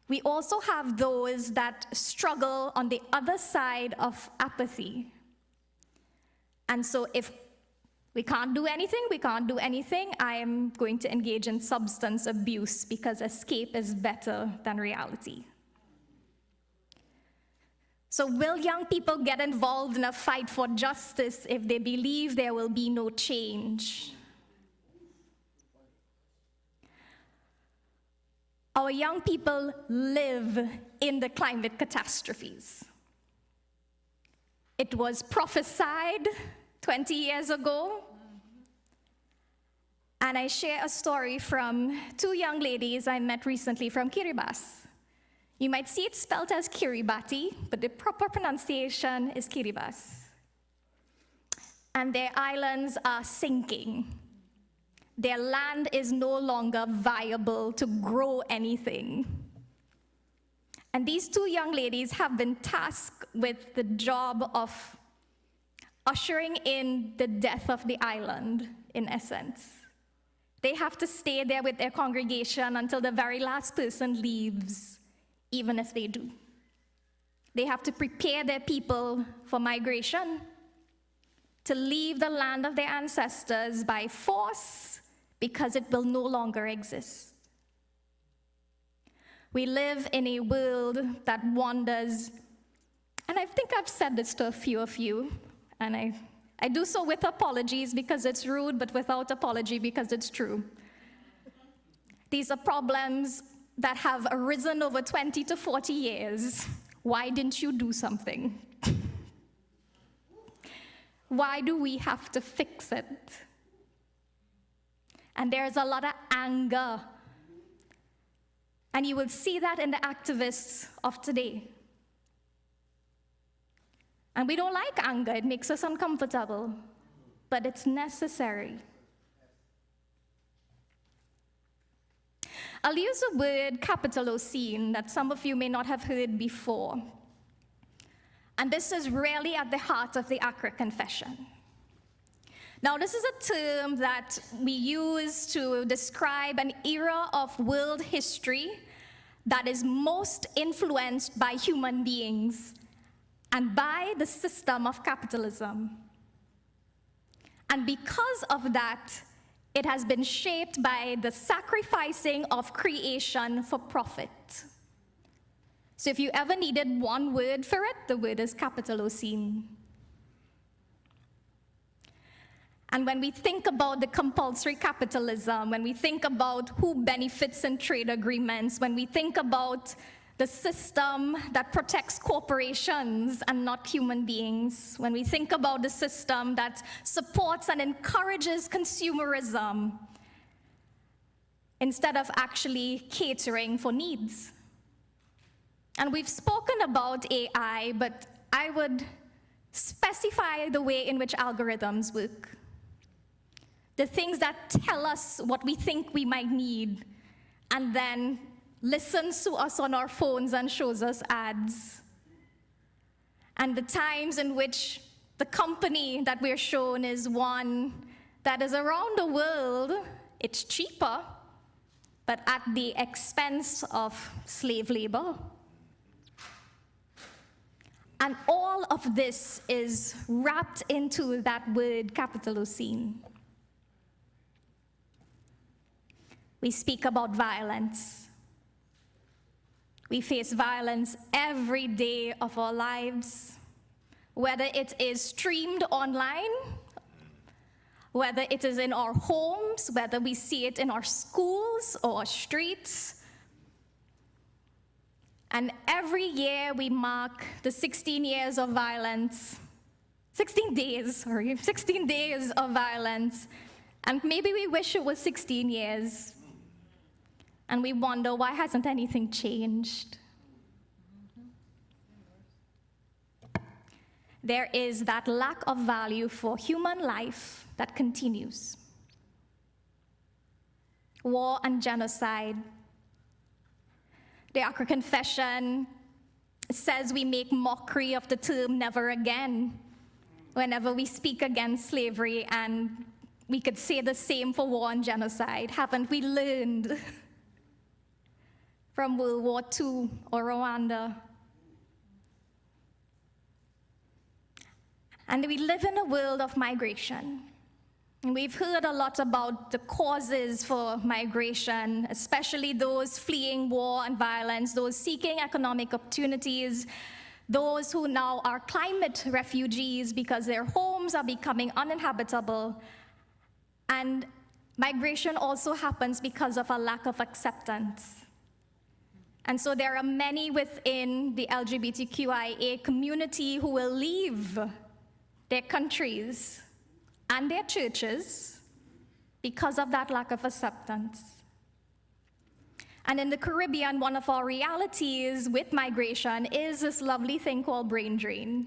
we also have those that struggle on the other side of apathy. And so if we can't do anything, we can't do anything, I am going to engage in substance abuse because escape is better than reality. So will young people get involved in a fight for justice if they believe there will be no change? Our young people live in the climate catastrophes. It was prophesied 20 years ago. And I share a story from two young ladies I met recently from Kiribati. You might see it spelled as Kiribati, but the proper pronunciation is Kiribati. And their islands are sinking. Their land is no longer viable to grow anything. And these two young ladies have been tasked with the job of ushering in the death of the island, in essence. They have to stay there with their congregation until the very last person leaves, even if they do. They have to prepare their people for migration, to leave the land of their ancestors by force, because it will no longer exist. We live in a world that wanders, and I think I've said this to a few of you, and I do so with apologies because it's rude, but without apology because it's true. These are problems that have arisen over 20 to 40 years. Why didn't you do something? Why do we have to fix it? And there's a lot of anger. And you will see that in the activists of today. And we don't like anger, it makes us uncomfortable, but it's necessary. I'll use a word, capital O scene, that some of you may not have heard before. And this is really at the heart of the Accra Confession. Now, this is a term that we use to describe an era of world history that is most influenced by human beings and by the system of capitalism. And because of that, it has been shaped by the sacrificing of creation for profit. So if you ever needed one word for it, the word is capitalocene. And when we think about the compulsory capitalism, when we think about who benefits in trade agreements, when we think about the system that protects corporations and not human beings, when we think about the system that supports and encourages consumerism instead of actually catering for needs. And we've spoken about AI, but I would specify the way in which algorithms work. The things that tell us what we think we might need, and then listens to us on our phones and shows us ads. And the times in which the company that we're shown is one that is around the world, it's cheaper, but at the expense of slave labor. And all of this is wrapped into that word capitalocene. We speak about violence. We face violence every day of our lives, whether it is streamed online, whether it is in our homes, whether we see it in our schools or our streets. And every year we mark the 16 years of violence, 16 days of violence. And maybe we wish it was 16 years. And we wonder, why hasn't anything changed? There is that lack of value for human life that continues. War and genocide. The Accra Confession says we make mockery of the term never again whenever we speak against slavery, and we could say the same for war and genocide. Haven't we learned from World War II or Rwanda? And we live in a world of migration. And we've heard a lot about the causes for migration, especially those fleeing war and violence, those seeking economic opportunities, those who now are climate refugees because their homes are becoming uninhabitable. And migration also happens because of a lack of acceptance. And so there are many within the LGBTQIA community who will leave their countries and their churches because of that lack of acceptance. And in the Caribbean, one of our realities with migration is this lovely thing called brain drain.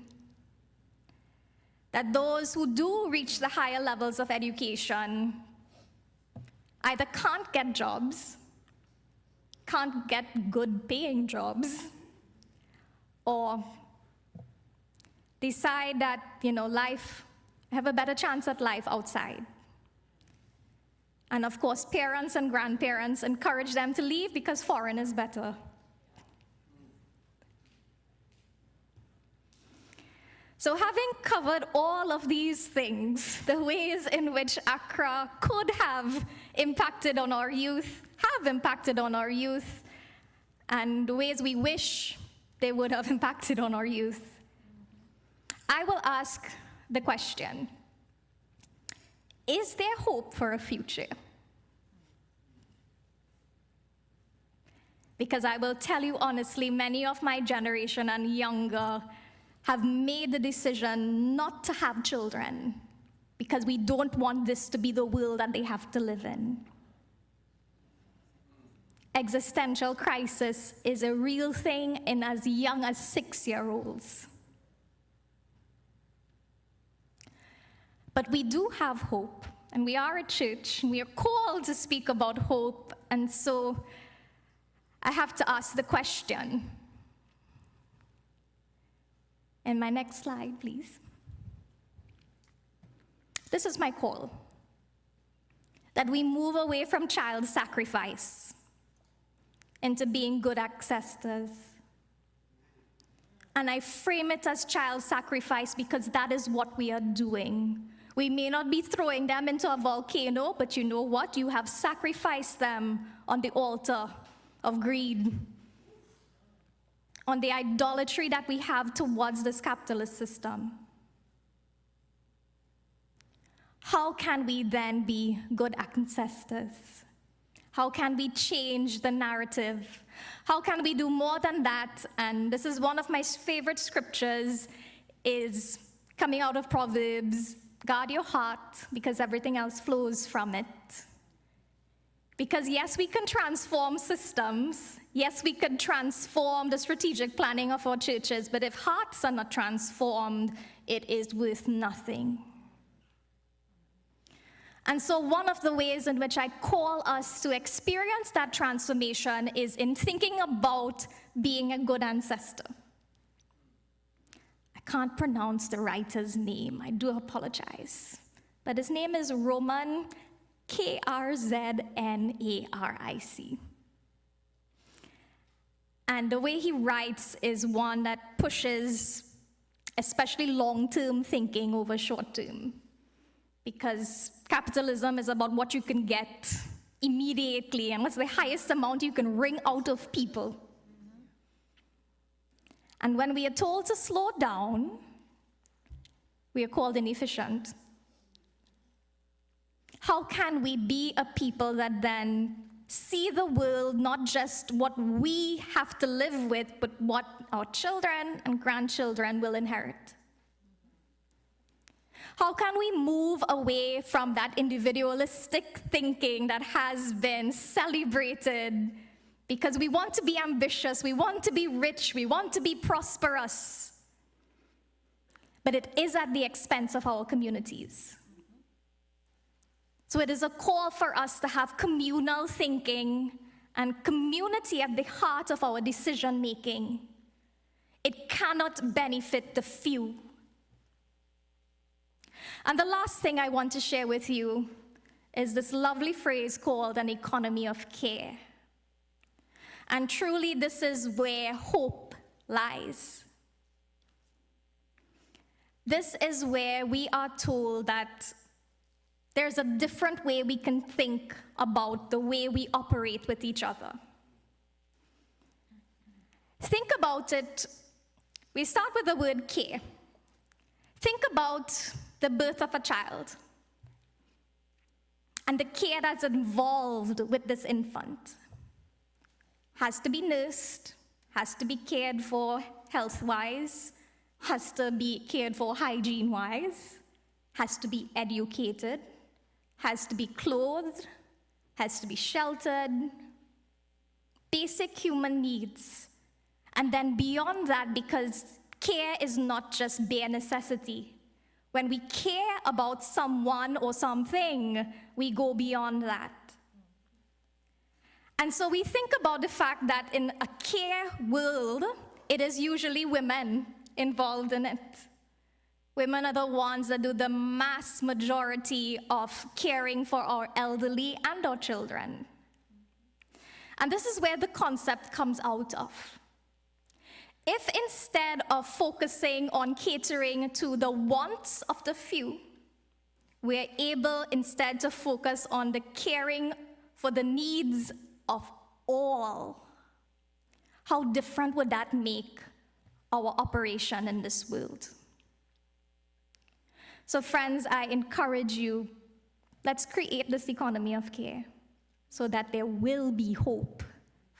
That those who do reach the higher levels of education either can't get jobs, can't get good paying jobs, or decide that, life, have a better chance at life outside. And of course, parents and grandparents encourage them to leave because foreign is better. So having covered all of these things, the ways in which Accra could have impacted on our youth, have impacted on our youth, and the ways we wish they would have impacted on our youth, I will ask the question, is there hope for a future? Because I will tell you honestly, many of my generation and younger have made the decision not to have children because we don't want this to be the world that they have to live in. Existential crisis is a real thing in as young as 6-year-olds. But we do have hope, and we are a church, and we are called to speak about hope, and so I have to ask the question. And my next slide, please. This is my call, that we move away from child sacrifice into being good ancestors. And I frame it as child sacrifice because that is what we are doing. We may not be throwing them into a volcano, but you know what? You have sacrificed them on the altar of greed, on the idolatry that we have towards this capitalist system. How can we then be good ancestors? How can we change the narrative? How can we do more than that? And this is one of my favorite scriptures, is coming out of Proverbs. Guard your heart, because everything else flows from it. Because yes, we can transform systems. Yes, we can transform the strategic planning of our churches, but if hearts are not transformed, it is worth nothing. And so one of the ways in which I call us to experience that transformation is in thinking about being a good ancestor. I can't pronounce the writer's name. I do apologize. But his name is Roman Krzznaric. And the way he writes is one that pushes especially long-term thinking over short-term. Because capitalism is about what you can get immediately and what's the highest amount you can wring out of people. And when we are told to slow down, we are called inefficient. How can we be a people that then see the world not just what we have to live with, but what our children and grandchildren will inherit? How can we move away from that individualistic thinking that has been celebrated because we want to be ambitious, we want to be rich, we want to be prosperous, but it is at the expense of our communities? So it is a call for us to have communal thinking and community at the heart of our decision making. It cannot benefit the few. And the last thing I want to share with you is this lovely phrase called an economy of care. And truly, this is where hope lies. This is where we are told that there's a different way we can think about the way we operate with each other. Think about it. We start with the word care. Think about the birth of a child and the care that's involved with this infant. Has to be nursed, has to be cared for health-wise, has to be cared for hygiene-wise, has to be educated, has to be clothed, has to be sheltered, basic human needs. And then beyond that, because care is not just bare necessity. When we care about someone or something, we go beyond that. And so we think about the fact that in a care world, it is usually women involved in it. Women are the ones that do the mass majority of caring for our elderly and our children. And this is where the concept comes out of. If instead of focusing on catering to the wants of the few, we're able instead to focus on the caring for the needs of all, how different would that make our operation in this world? So friends, I encourage you, let's create this economy of care so that there will be hope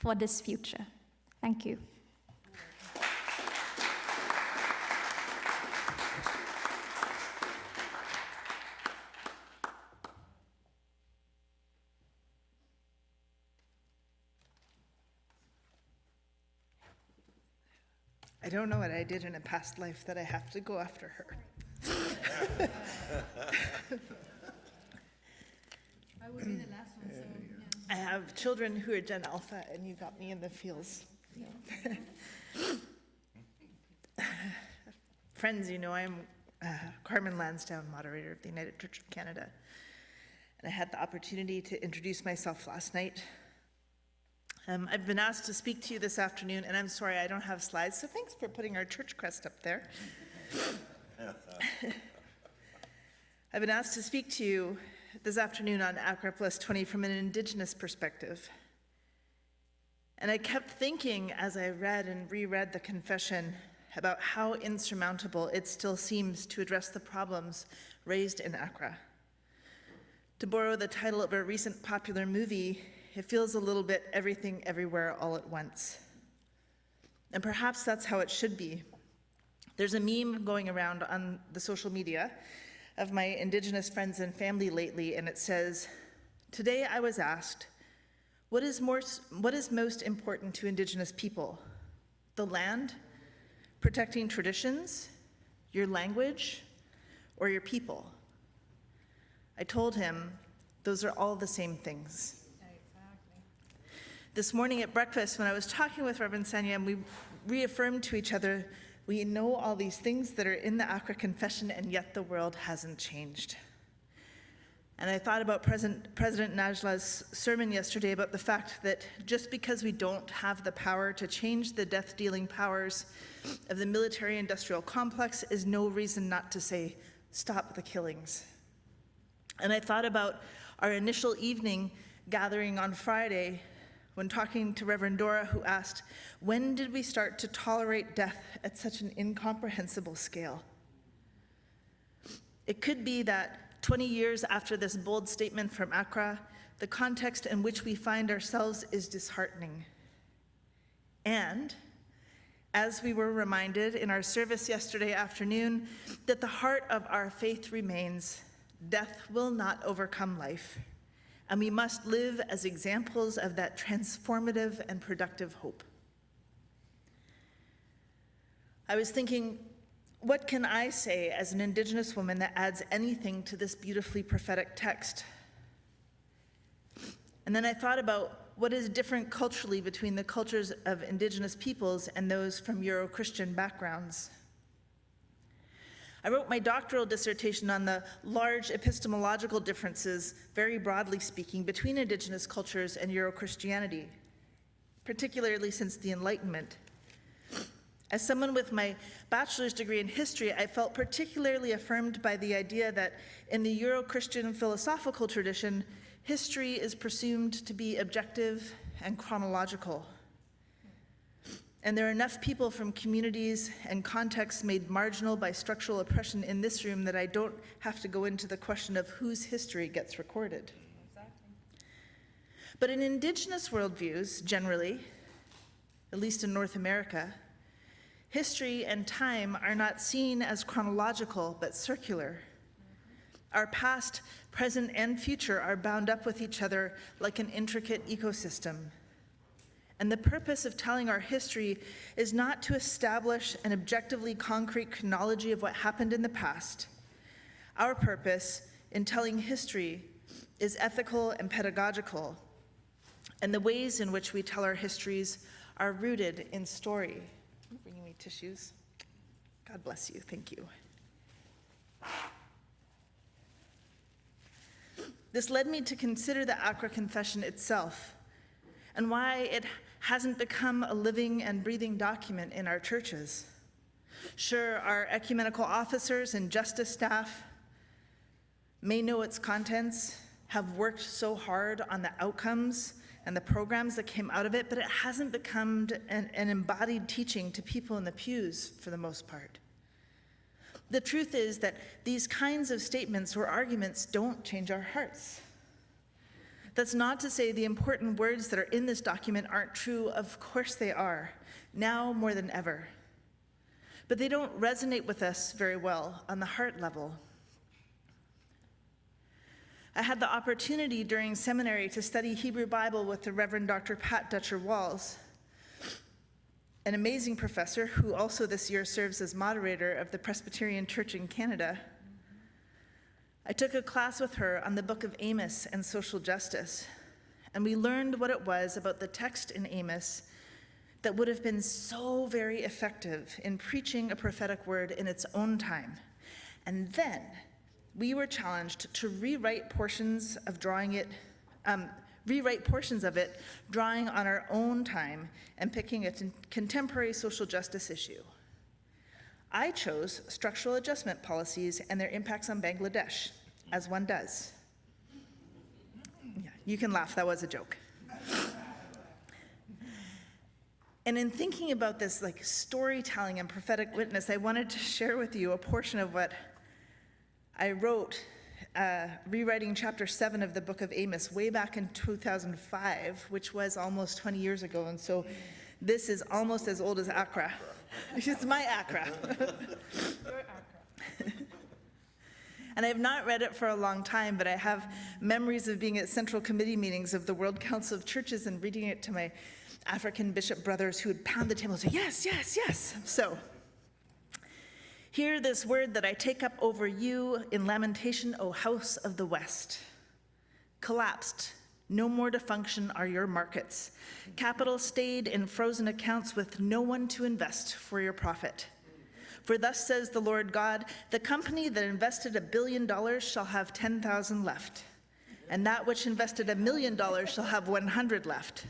for this future. Thank you. I don't know what I did in a past life that I have to go after her. I would be the last one, so, yeah. I have children who are Gen Alpha, and you got me in the feels. Friends, you know, I'm Carmen Lansdowne, moderator of the United Church of Canada. And I had the opportunity to introduce myself last night. I've been asked to speak to you this afternoon, and I'm sorry I don't have slides, so thanks for putting our church crest up there. I've been asked to speak to you this afternoon on Accra Plus 20 from an Indigenous perspective. And I kept thinking as I read and reread the confession about how insurmountable it still seems to address the problems raised in Accra. To borrow the title of a recent popular movie, it feels a little bit everything everywhere all at once. And perhaps that's how it should be. There's a meme going around on the social media of my Indigenous friends and family lately, and it says, "Today I was asked, what is most important to Indigenous people? The land, protecting traditions, your language, or your people?" I told him, those are all the same things. This morning at breakfast, when I was talking with Reverend Sanyam, we reaffirmed to each other, we know all these things that are in the Accra Confession, and yet the world hasn't changed. And I thought about President Najla's sermon yesterday about the fact that just because we don't have the power to change the death-dealing powers of the military-industrial complex is no reason not to say, stop the killings. And I thought about our initial evening gathering on Friday when talking to Reverend Dora, who asked, when did we start to tolerate death at such an incomprehensible scale? It could be that 20 years after this bold statement from Accra, the context in which we find ourselves is disheartening. And as we were reminded in our service yesterday afternoon, that the heart of our faith remains, death will not overcome life, and we must live as examples of that transformative and productive hope. I was thinking, what can I say as an Indigenous woman that adds anything to this beautifully prophetic text? And then I thought about what is different culturally between the cultures of Indigenous peoples and those from Euro-Christian backgrounds. I wrote my doctoral dissertation on the large epistemological differences, very broadly speaking, between Indigenous cultures and Euro-Christianity, particularly since the Enlightenment. As someone with my bachelor's degree in history, I felt particularly affirmed by the idea that in the Euro-Christian philosophical tradition, history is presumed to be objective and chronological. And there are enough people from communities and contexts made marginal by structural oppression in this room that I don't have to go into the question of whose history gets recorded. Exactly. But in Indigenous worldviews, generally, at least in North America, history and time are not seen as chronological, but circular. Our past, present, and future are bound up with each other like an intricate ecosystem. And the purpose of telling our history is not to establish an objectively concrete chronology of what happened in the past. Our purpose in telling history is ethical and pedagogical, and the ways in which we tell our histories are rooted in story. You're bringing me tissues. God bless you. Thank you. This led me to consider the Accra Confession itself and why it hasn't become a living and breathing document in our churches. Sure, our ecumenical officers and justice staff may know its contents, have worked so hard on the outcomes and the programs that came out of it, but it hasn't become an embodied teaching to people in the pews for the most part. The truth is that these kinds of statements or arguments don't change our hearts. That's not to say the important words that are in this document aren't true. Of course they are, now more than ever. But they don't resonate with us very well on the heart level. I had the opportunity during seminary to study Hebrew Bible with the Reverend Dr. Pat Dutcher-Walls, an amazing professor who also this year serves as moderator of the Presbyterian Church in Canada. I took a class with her on the book of Amos and social justice, and we learned what it was about the text in Amos that would have been so very effective in preaching a prophetic word in its own time. And then we were challenged to rewrite portions of it, drawing on our own time and picking a contemporary social justice issue. I chose structural adjustment policies and their impacts on Bangladesh, as one does. Yeah, you can laugh, that was a joke. And in thinking about this storytelling and prophetic witness, I wanted to share with you a portion of what I wrote rewriting chapter 7 of the book of Amos way back in 2005, which was almost 20 years ago. And so this is almost as old as Accra. It's my Accra. Your Accra. And I have not read it for a long time, but I have memories of being at Central Committee meetings of the World Council of Churches and reading it to my African bishop brothers who would pound the table and say, yes, yes, yes. So, hear this word that I take up over you in lamentation, O house of the West. Collapsed, no more to function are your markets. Capital stayed in frozen accounts with no one to invest for your profit. For thus says the Lord God, the company that invested $1 billion shall have 10,000 left, and that which invested $1 million shall have 100 left.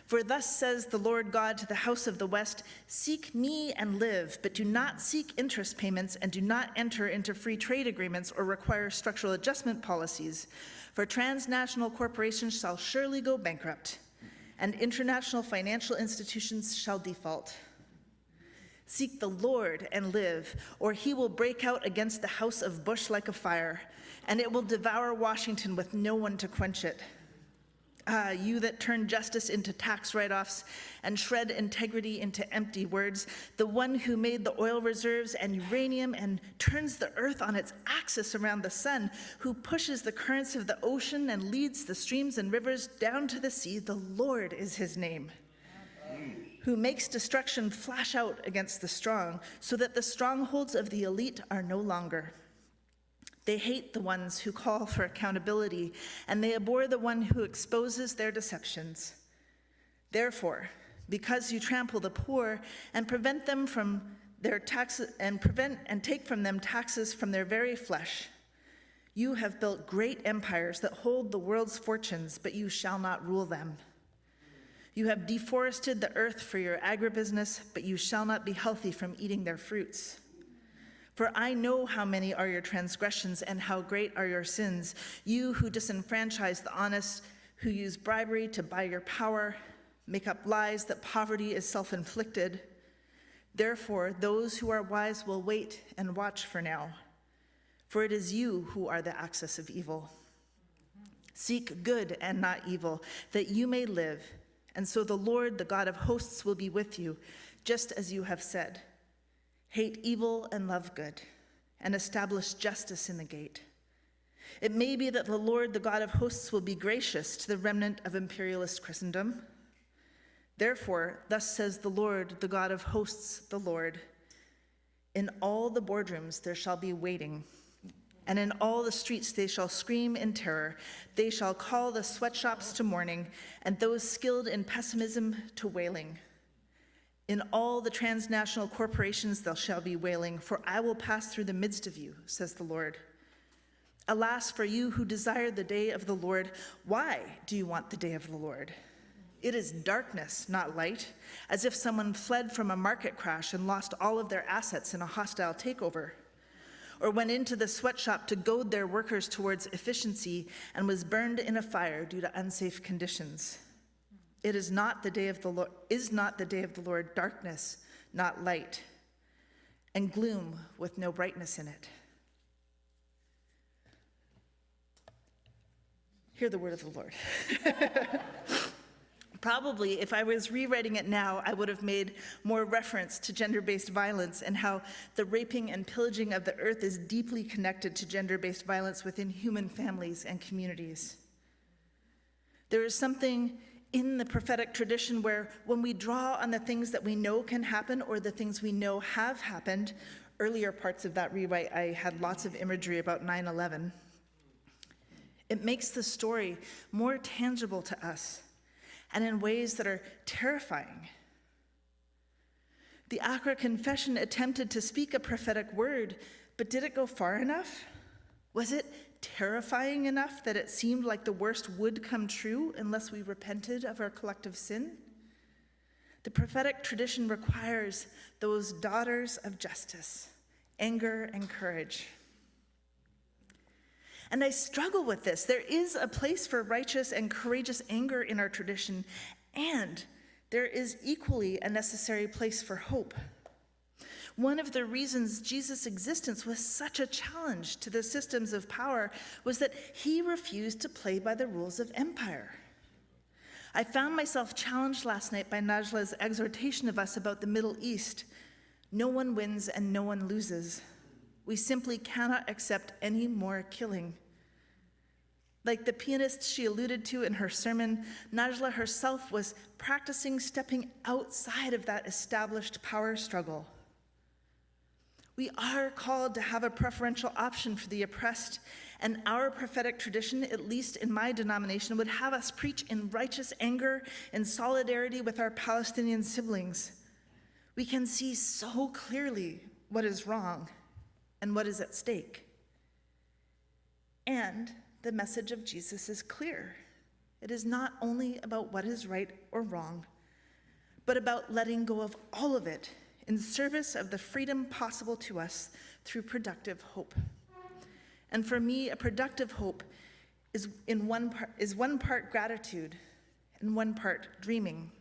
For thus says the Lord God to the house of the West, seek me and live, but do not seek interest payments and do not enter into free trade agreements or require structural adjustment policies. For transnational corporations shall surely go bankrupt, and international financial institutions shall default. Seek the Lord and live, or he will break out against the house of Bush like a fire, and it will devour Washington with no one to quench it. Ah, you that turn justice into tax write-offs and shred integrity into empty words, the one who made the oil reserves and uranium and turns the earth on its axis around the sun, who pushes the currents of the ocean and leads the streams and rivers down to the sea, the Lord is his name. Who makes destruction flash out against the strong, so that the strongholds of the elite are no longer. They hate the ones who call for accountability, and they abhor the one who exposes their deceptions. Therefore, because you trample the poor and prevent them from their taxes and take from them taxes from their very flesh, you have built great empires that hold the world's fortunes, but you shall not rule them. You have deforested the earth for your agribusiness, but you shall not be healthy from eating their fruits. For I know how many are your transgressions and how great are your sins, you who disenfranchise the honest, who use bribery to buy your power, make up lies that poverty is self-inflicted. Therefore, those who are wise will wait and watch for now, for it is you who are the axis of evil. Seek good and not evil, that you may live, and so the Lord, the God of hosts, will be with you, just as you have said. Hate evil and love good, and establish justice in the gate. It may be that the Lord, the God of hosts, will be gracious to the remnant of imperialist Christendom. Therefore, thus says the Lord, the God of hosts, the Lord, in all the boardrooms there shall be waiting, and in all the streets they shall scream in terror. They shall call the sweatshops to mourning, and those skilled in pessimism to wailing. In all the transnational corporations there shall be wailing, for I will pass through the midst of you, says the Lord. Alas, for you who desire the day of the Lord, why do you want the day of the Lord? It is darkness, not light, as if someone fled from a market crash and lost all of their assets in a hostile takeover, or went into the sweatshop to goad their workers towards efficiency and was burned in a fire due to unsafe conditions. It is not the day of the Lord, darkness, not light, and gloom with no brightness in it. Hear the word of the Lord. Probably, if I was rewriting it now, I would have made more reference to gender-based violence and how the raping and pillaging of the earth is deeply connected to gender-based violence within human families and communities. There is something in the prophetic tradition where when we draw on the things that we know can happen or the things we know have happened, earlier parts of that rewrite, I had lots of imagery about 9/11. It makes the story more tangible to us and in ways that are terrifying. The Accra Confession attempted to speak a prophetic word, but did it go far enough? Was it terrifying enough that it seemed like the worst would come true unless we repented of our collective sin? The prophetic tradition requires those daughters of justice, anger and courage. And I struggle with this. There is a place for righteous and courageous anger in our tradition, and there is equally a necessary place for hope. One of the reasons Jesus' existence was such a challenge to the systems of power was that he refused to play by the rules of empire. I found myself challenged last night by Najla's exhortation of us about the Middle East. No one wins and no one loses. We simply cannot accept any more killing. Like the pianist she alluded to in her sermon, Najla herself was practicing stepping outside of that established power struggle. We are called to have a preferential option for the oppressed, and our prophetic tradition, at least in my denomination, would have us preach in righteous anger and solidarity with our Palestinian siblings. We can see so clearly what is wrong and what is at stake. And the message of Jesus is clear. It is not only about what is right or wrong, but about letting go of all of it in service of the freedom possible to us through productive hope. And for me, a productive hope is one part gratitude and one part dreaming.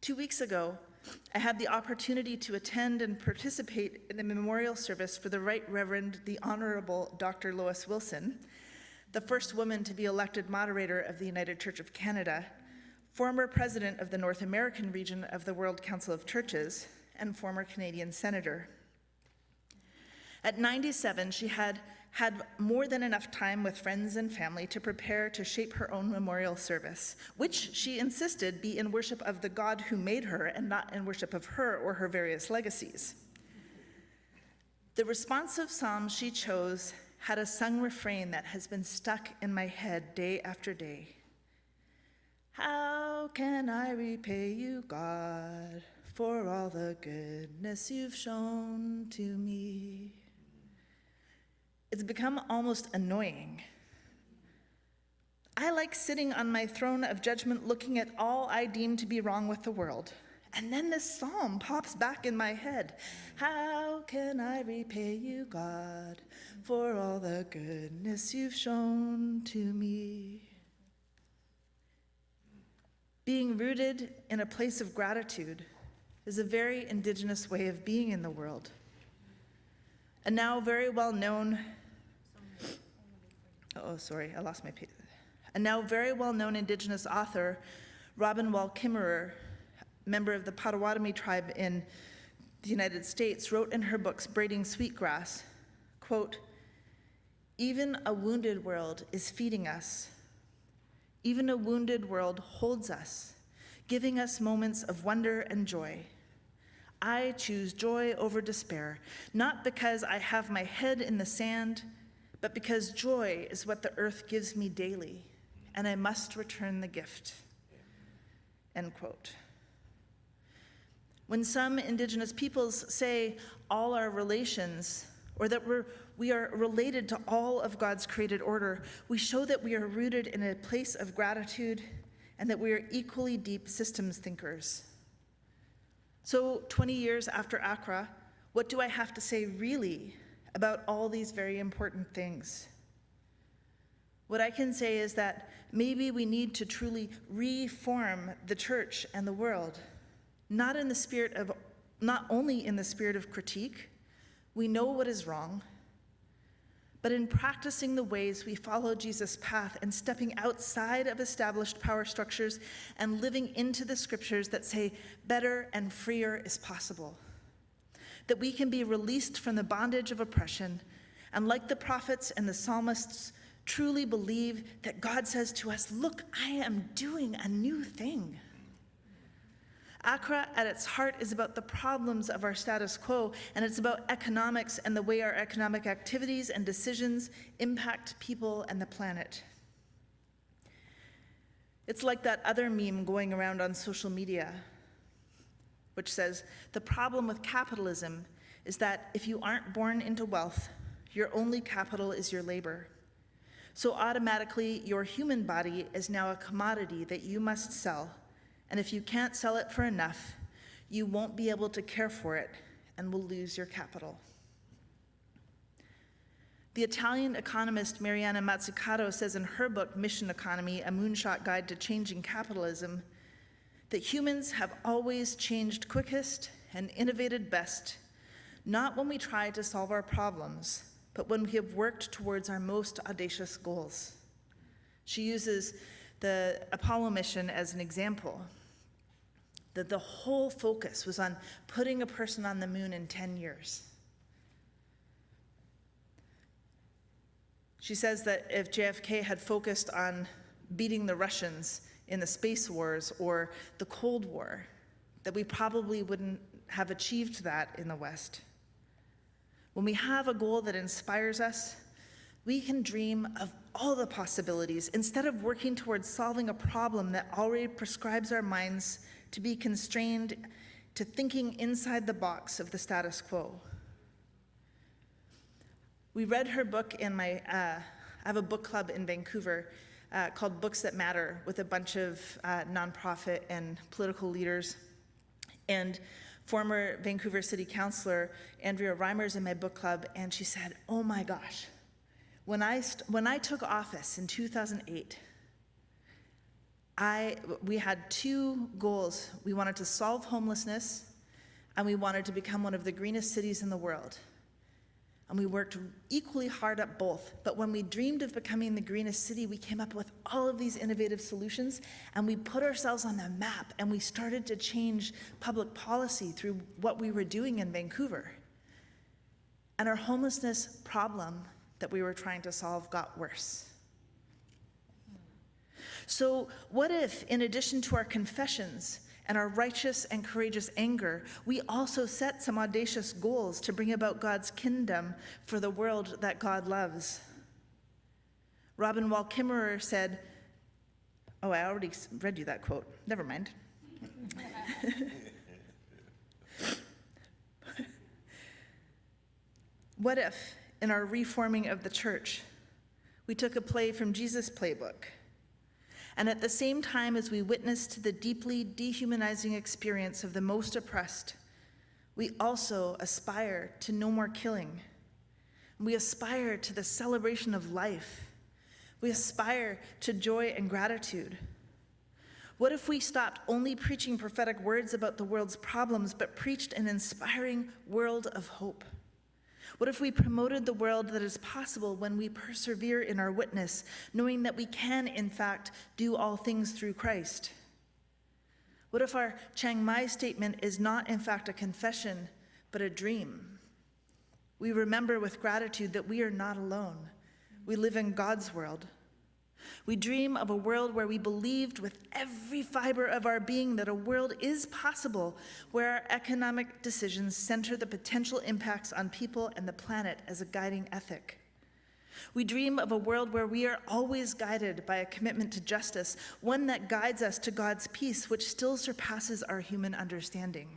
2 weeks ago, I had the opportunity to attend and participate in the memorial service for the Right Reverend, the Honorable Dr. Lois Wilson, the first woman to be elected moderator of the United Church of Canada, former president of the North American region of the World Council of Churches, and former Canadian senator. At 97, she had more than enough time with friends and family to prepare to shape her own memorial service, which she insisted be in worship of the God who made her and not in worship of her or her various legacies. The responsive psalm she chose had a sung refrain that has been stuck in my head day after day. How can I repay you, God, for all the goodness you've shown to me? It's become almost annoying. I like sitting on my throne of judgment looking at all I deem to be wrong with the world. And then this psalm pops back in my head. How can I repay you, God, for all the goodness you've shown to me? Being rooted in a place of gratitude is a very indigenous way of being in the world. A now very well-known A now very well-known Indigenous author, Robin Wall Kimmerer, member of the Potawatomi tribe in the United States, wrote in her books Braiding Sweetgrass, quote, "Even a wounded world is feeding us. Even a wounded world holds us, giving us moments of wonder and joy. I choose joy over despair, not because I have my head in the sand, but because joy is what the earth gives me daily, and I must return the gift." End quote. When some Indigenous peoples say all our relations, or that we are related to all of God's created order, we show that we are rooted in a place of gratitude and that we are equally deep systems thinkers. So 20 years after Accra, what do I have to say really about all these very important things? What I can say is that maybe we need to truly reform the church and the world, not only in the spirit of critique. We know what is wrong, but in practicing the ways we follow Jesus' path and stepping outside of established power structures and living into the scriptures that say better and freer is possible. That we can be released from the bondage of oppression, and like the prophets and the psalmists, truly believe that God says to us, look, I am doing a new thing. Accra, at its heart, is about the problems of our status quo, and it's about economics and the way our economic activities and decisions impact people and the planet. It's like that other meme going around on social media, which says, the problem with capitalism is that if you aren't born into wealth, your only capital is your labor. So automatically, your human body is now a commodity that you must sell. And if you can't sell it for enough, you won't be able to care for it and will lose your capital. The Italian economist Mariana Mazzucato says in her book, Mission Economy, A Moonshot Guide to Changing Capitalism, that humans have always changed quickest and innovated best, not when we try to solve our problems, but when we have worked towards our most audacious goals. She uses the Apollo mission as an example, that the whole focus was on putting a person on the moon in 10 years. She says that if JFK had focused on beating the Russians in the space wars or the Cold War, that we probably wouldn't have achieved that in the West. When we have a goal that inspires us, we can dream of all the possibilities instead of working towards solving a problem that already prescribes our minds to be constrained to thinking inside the box of the status quo. We read her book in I have a book club in Vancouver called Books That Matter with a bunch of nonprofit and political leaders. And former Vancouver City Councilor Andrea Reimer's in my book club, and she said, oh my gosh, when I took office in 2008, we had two goals. We wanted to solve homelessness, and we wanted to become one of the greenest cities in the world. And we worked equally hard at both. But when we dreamed of becoming the greenest city, we came up with all of these innovative solutions, and we put ourselves on the map, and we started to change public policy through what we were doing in Vancouver. And our homelessness problem that we were trying to solve got worse. So what if, in addition to our confessions and our righteous and courageous anger, we also set some audacious goals to bring about God's kingdom for the world that God loves? Robin Wall Kimmerer said, oh, I already read you that quote. Never mind. What if, in our reforming of the church, we took a play from Jesus' playbook, and at the same time as we witnessed the deeply dehumanizing experience of the most oppressed, we also aspire to no more killing. We aspire to the celebration of life. We aspire to joy and gratitude. What if we stopped only preaching prophetic words about the world's problems, but preached an inspiring world of hope? What if we promoted the world that is possible when we persevere in our witness, knowing that we can, in fact, do all things through Christ? What if our Chiang Mai statement is not, in fact, a confession, but a dream? We remember with gratitude that we are not alone. We live in God's world. We dream of a world where we believed with every fiber of our being that a world is possible, where our economic decisions center the potential impacts on people and the planet as a guiding ethic. We dream of a world where we are always guided by a commitment to justice, one that guides us to God's peace, which still surpasses our human understanding.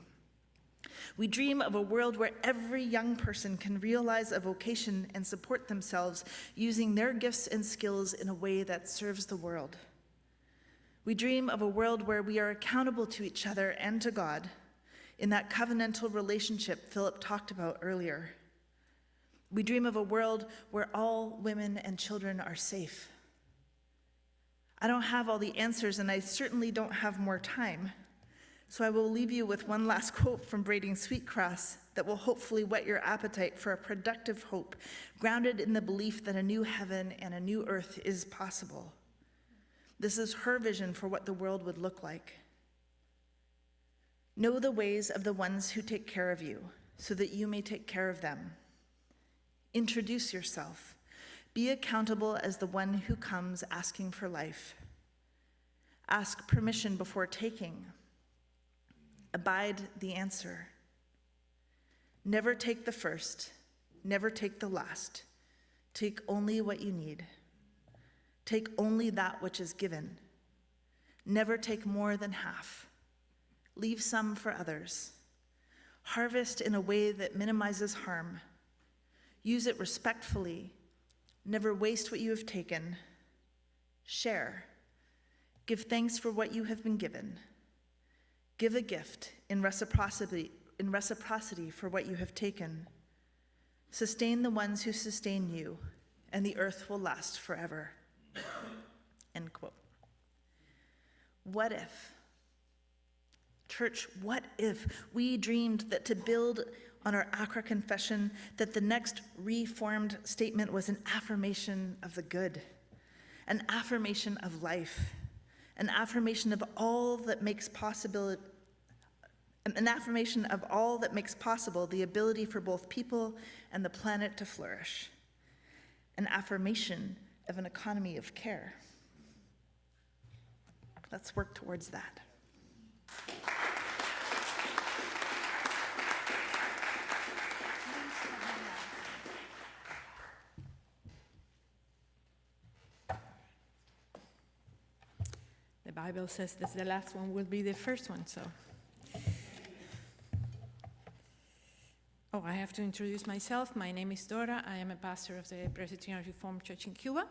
We dream of a world where every young person can realize a vocation and support themselves using their gifts and skills in a way that serves the world. We dream of a world where we are accountable to each other and to God in that covenantal relationship Philip talked about earlier. We dream of a world where all women and children are safe. I don't have all the answers, and I certainly don't have more time. So I will leave you with one last quote from Braiding Sweetgrass that will hopefully whet your appetite for a productive hope, grounded in the belief that a new heaven and a new earth is possible. This is her vision for what the world would look like. Know the ways of the ones who take care of you, so that you may take care of them. Introduce yourself. Be accountable as the one who comes asking for life. Ask permission before taking. Abide the answer. Never take the first, never take the last. Take only what you need. Take only that which is given. Never take more than half. Leave some for others. Harvest in a way that minimizes harm. Use it respectfully. Never waste what you have taken. Share. Give thanks for what you have been given. Give a gift in reciprocity for what you have taken. Sustain the ones who sustain you, and the earth will last forever. End quote. What if, church, what if we dreamed that to build on our Accra confession, that the next reformed statement was an affirmation of the good, an affirmation of life, an affirmation of all that makes possible the ability for both people and the planet to flourish, an affirmation of an economy of care. Let's work towards that. The Bible says that the last one will be the first one, so. Oh, I have to introduce myself. My name is Dora. I am a pastor of the Presbyterian Reformed Church in Cuba,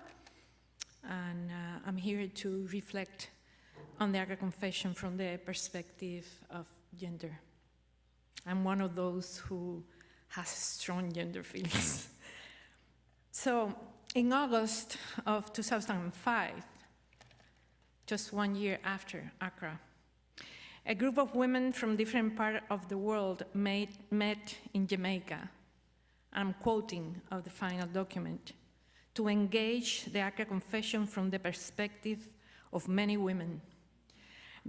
and I'm here to reflect on the Accra Confession from the perspective of gender. I'm one of those who has strong gender feelings. So, in August of 2005, just 1 year after Accra, a group of women from different parts of the world met in Jamaica. I'm quoting of the final document, to engage the Accra Confession from the perspective of many women,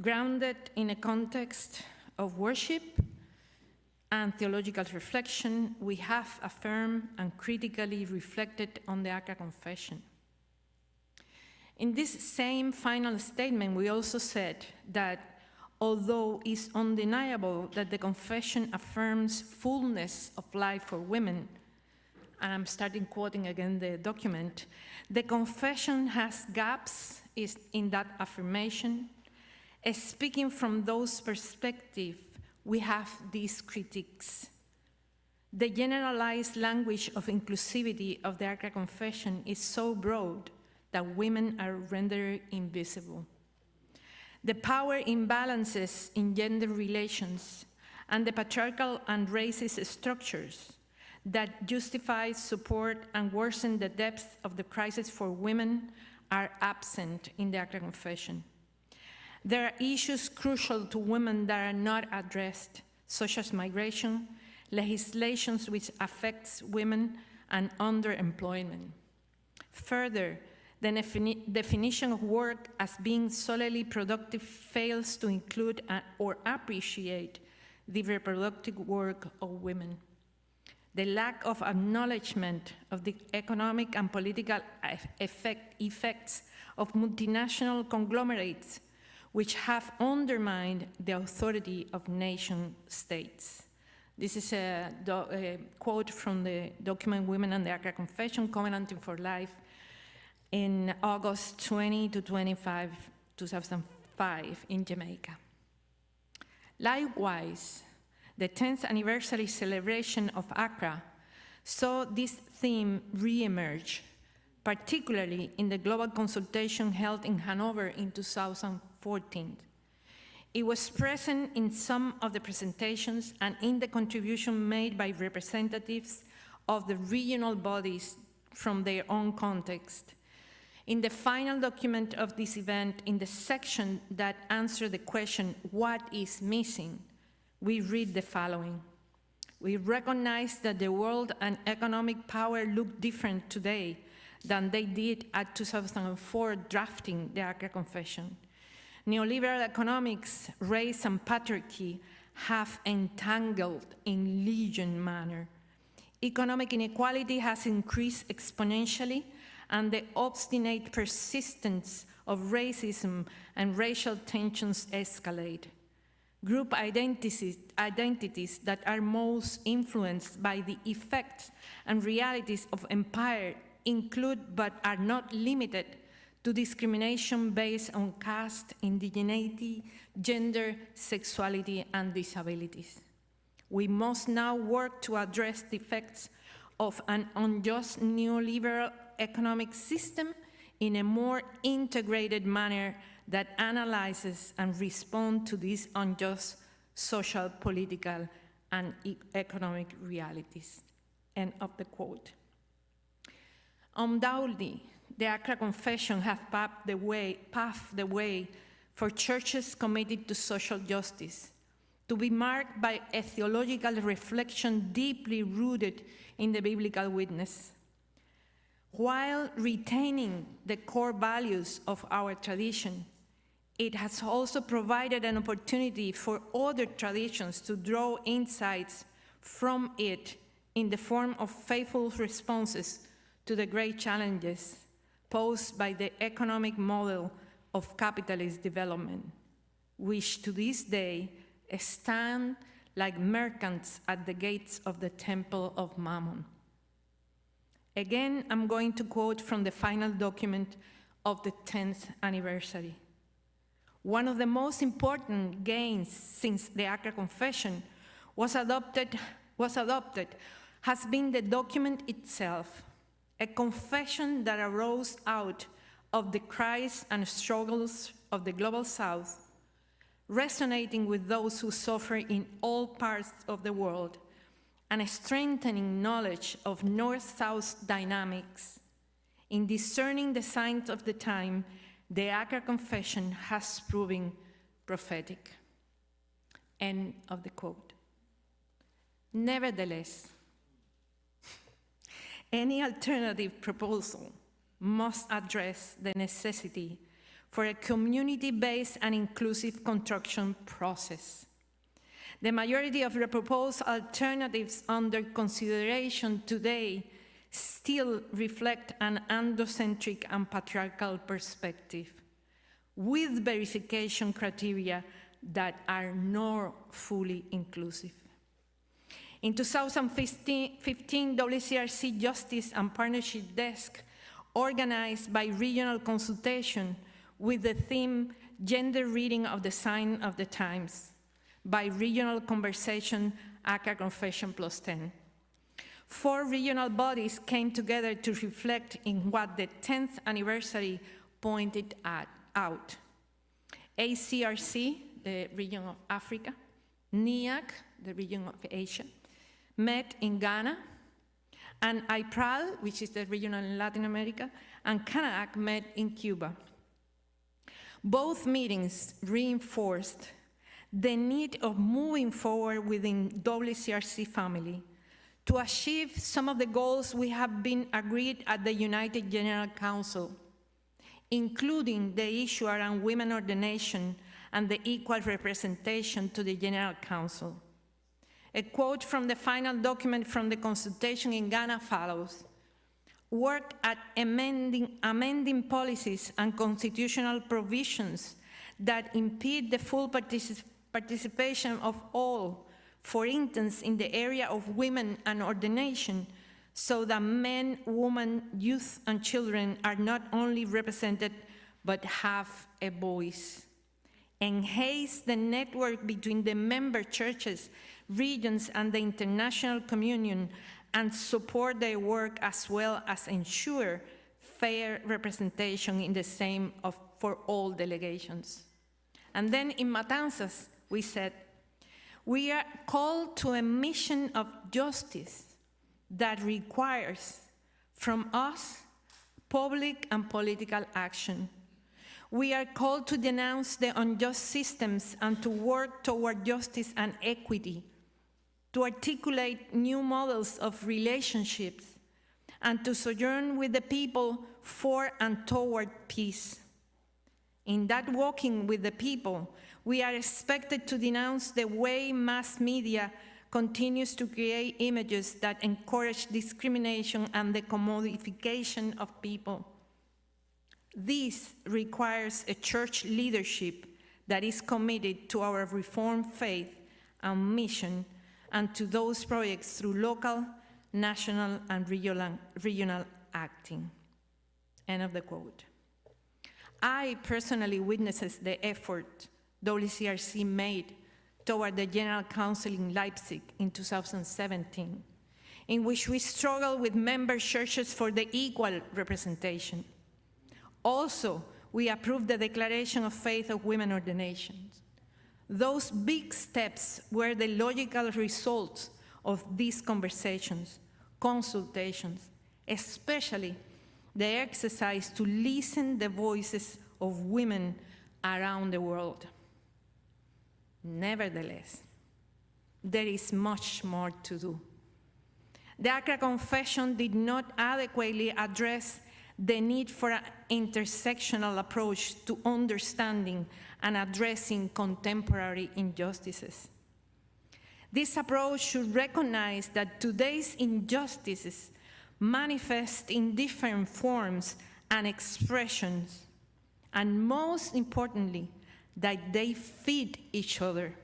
grounded in a context of worship and theological reflection. We have affirmed and critically reflected on the Accra Confession. In this same final statement, we also said that although it's undeniable that the confession affirms fullness of life for women, and I'm starting quoting again the document, the confession has gaps in that affirmation. Speaking from those perspectives, we have these critiques. The generalized language of inclusivity of the Accra Confession is so broad that women are rendered invisible. The power imbalances in gender relations and the patriarchal and racist structures that justify, support, and worsen the depth of the crisis for women are absent in the Accra Confession. There are issues crucial to women that are not addressed, such as migration, legislations which affects women, and underemployment. Further, the definition of work as being solely productive fails to include or appreciate the reproductive work of women. The lack of acknowledgement of the economic and political effects of multinational conglomerates, which have undermined the authority of nation states. This is a quote from the document Women and the Accra Confession, Covenanting for Life, in August 20 to 25, 2005 in Jamaica. Likewise, the 10th anniversary celebration of Accra saw this theme re-emerge, particularly in the global consultation held in Hanover in 2014. It was present in some of the presentations and in the contribution made by representatives of the regional bodies from their own context. In the final document of this event, in the section that answers the question, what is missing, we read the following. We recognize that the world and economic power look different today than they did at 2004 drafting the Accra Confession. Neoliberal economics, race, and patriarchy have entangled in legion manner. Economic inequality has increased exponentially, and the obstinate persistence of racism and racial tensions escalate. Group identities that are most influenced by the effects and realities of empire include but are not limited to discrimination based on caste, indigeneity, gender, sexuality, and disabilities. We must now work to address the effects of an unjust neoliberal economic system in a more integrated manner that analyzes and responds to these unjust social, political, and economic realities. End of the quote. Undoubtedly, the Accra Confession has paved the way for churches committed to social justice, to be marked by a theological reflection deeply rooted in the biblical witness, while retaining the core values of our tradition. It has also provided an opportunity for other traditions to draw insights from it in the form of faithful responses to the great challenges posed by the economic model of capitalist development, which to this day stand like merchants at the gates of the Temple of Mammon. Again, I'm going to quote from the final document of the 10th anniversary. One of the most important gains since the Accra Confession was adopted has been the document itself, a confession that arose out of the cries and struggles of the Global South, resonating with those who suffer in all parts of the world, and a strengthening knowledge of North-South dynamics. In discerning the signs of the time, the Accra Confession has proven prophetic. End of the quote. Nevertheless, any alternative proposal must address the necessity for a community-based and inclusive construction process. The majority of the proposed alternatives under consideration today still reflect an androcentric and patriarchal perspective, with verification criteria that are not fully inclusive. In 2015, WCRC Justice and Partnership Desk organized by regional consultation with the theme Gender Reading of the Sign of the Times by Regional Conversation Accra Confession +10. 4 regional bodies came together to reflect in what the 10th anniversary pointed out. ACRC, the region of Africa, CANAAC, the region of Asia, met in Ghana, and IPRAL, which is the region in Latin America, and CANAAC met in Cuba. Both meetings reinforced the need of moving forward within WCRC family to achieve some of the goals we have been agreed at the United General Council, including the issue around women ordination and the equal representation to the General Council. A quote from the final document from the consultation in Ghana follows: work at amending policies and constitutional provisions that impede the full participation of all, for instance, in the area of women and ordination, so that men, women, youth, and children are not only represented, but have a voice. Enhance the network between the member churches, regions, and the international communion, and support their work, as well as ensure fair representation in the same for all delegations. And then in Matanzas, we said, we are called to a mission of justice that requires from us public and political action. We are called to denounce the unjust systems and to work toward justice and equity, to articulate new models of relationships, and to sojourn with the people for and toward peace. In that walking with the people, we are expected to denounce the way mass media continues to create images that encourage discrimination and the commodification of people. This requires a church leadership that is committed to our Reformed faith and mission and to those projects through local, national, and regional acting. End of the quote. I personally witnessed the effort WCRC made toward the General Council in Leipzig in 2017, in which we struggled with member churches for the equal representation. Also, we approved the Declaration of Faith of Women Ordinations. Those big steps were the logical results of these conversations, consultations, especially the exercise to listen the voices of women around the world. Nevertheless, there is much more to do. The Accra Confession did not adequately address the need for an intersectional approach to understanding and addressing contemporary injustices. This approach should recognize that today's injustices manifest in different forms and expressions, and most importantly, that they feed each other.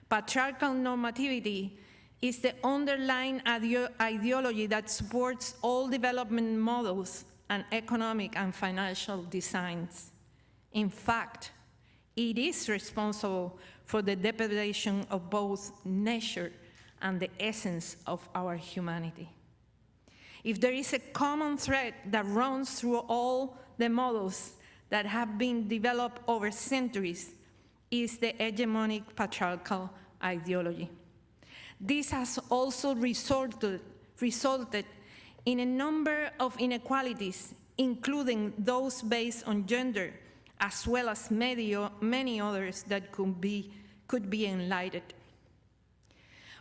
Patriarchal normativity is the underlying ideology that supports all development models and economic and financial designs. In fact, it is responsible for the depredation of both nature and the essence of our humanity. If there is a common thread that runs through all the models that have been developed over centuries, is the hegemonic patriarchal ideology. This has also resulted in a number of inequalities, including those based on gender, as well as many others that could be enlightened.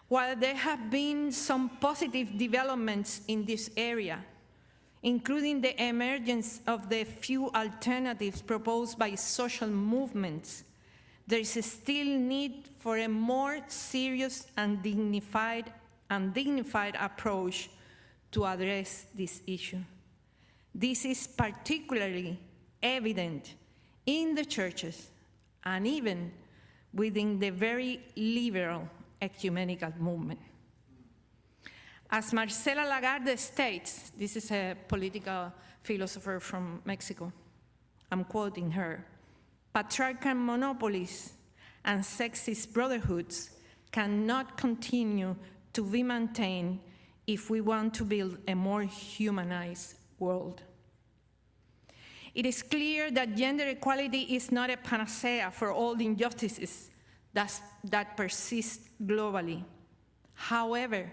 While there have been some positive developments in this area, including the emergence of the few alternatives proposed by social movements, there is still need for a more serious and dignified approach to address this issue. This is particularly evident in the churches and even within the very liberal ecumenical movement. As Marcela Lagarde states, this is a political philosopher from Mexico, I'm quoting her, patriarchal monopolies and sexist brotherhoods cannot continue to be maintained if we want to build a more humanized world. It is clear that gender equality is not a panacea for all the injustices that persist globally. However,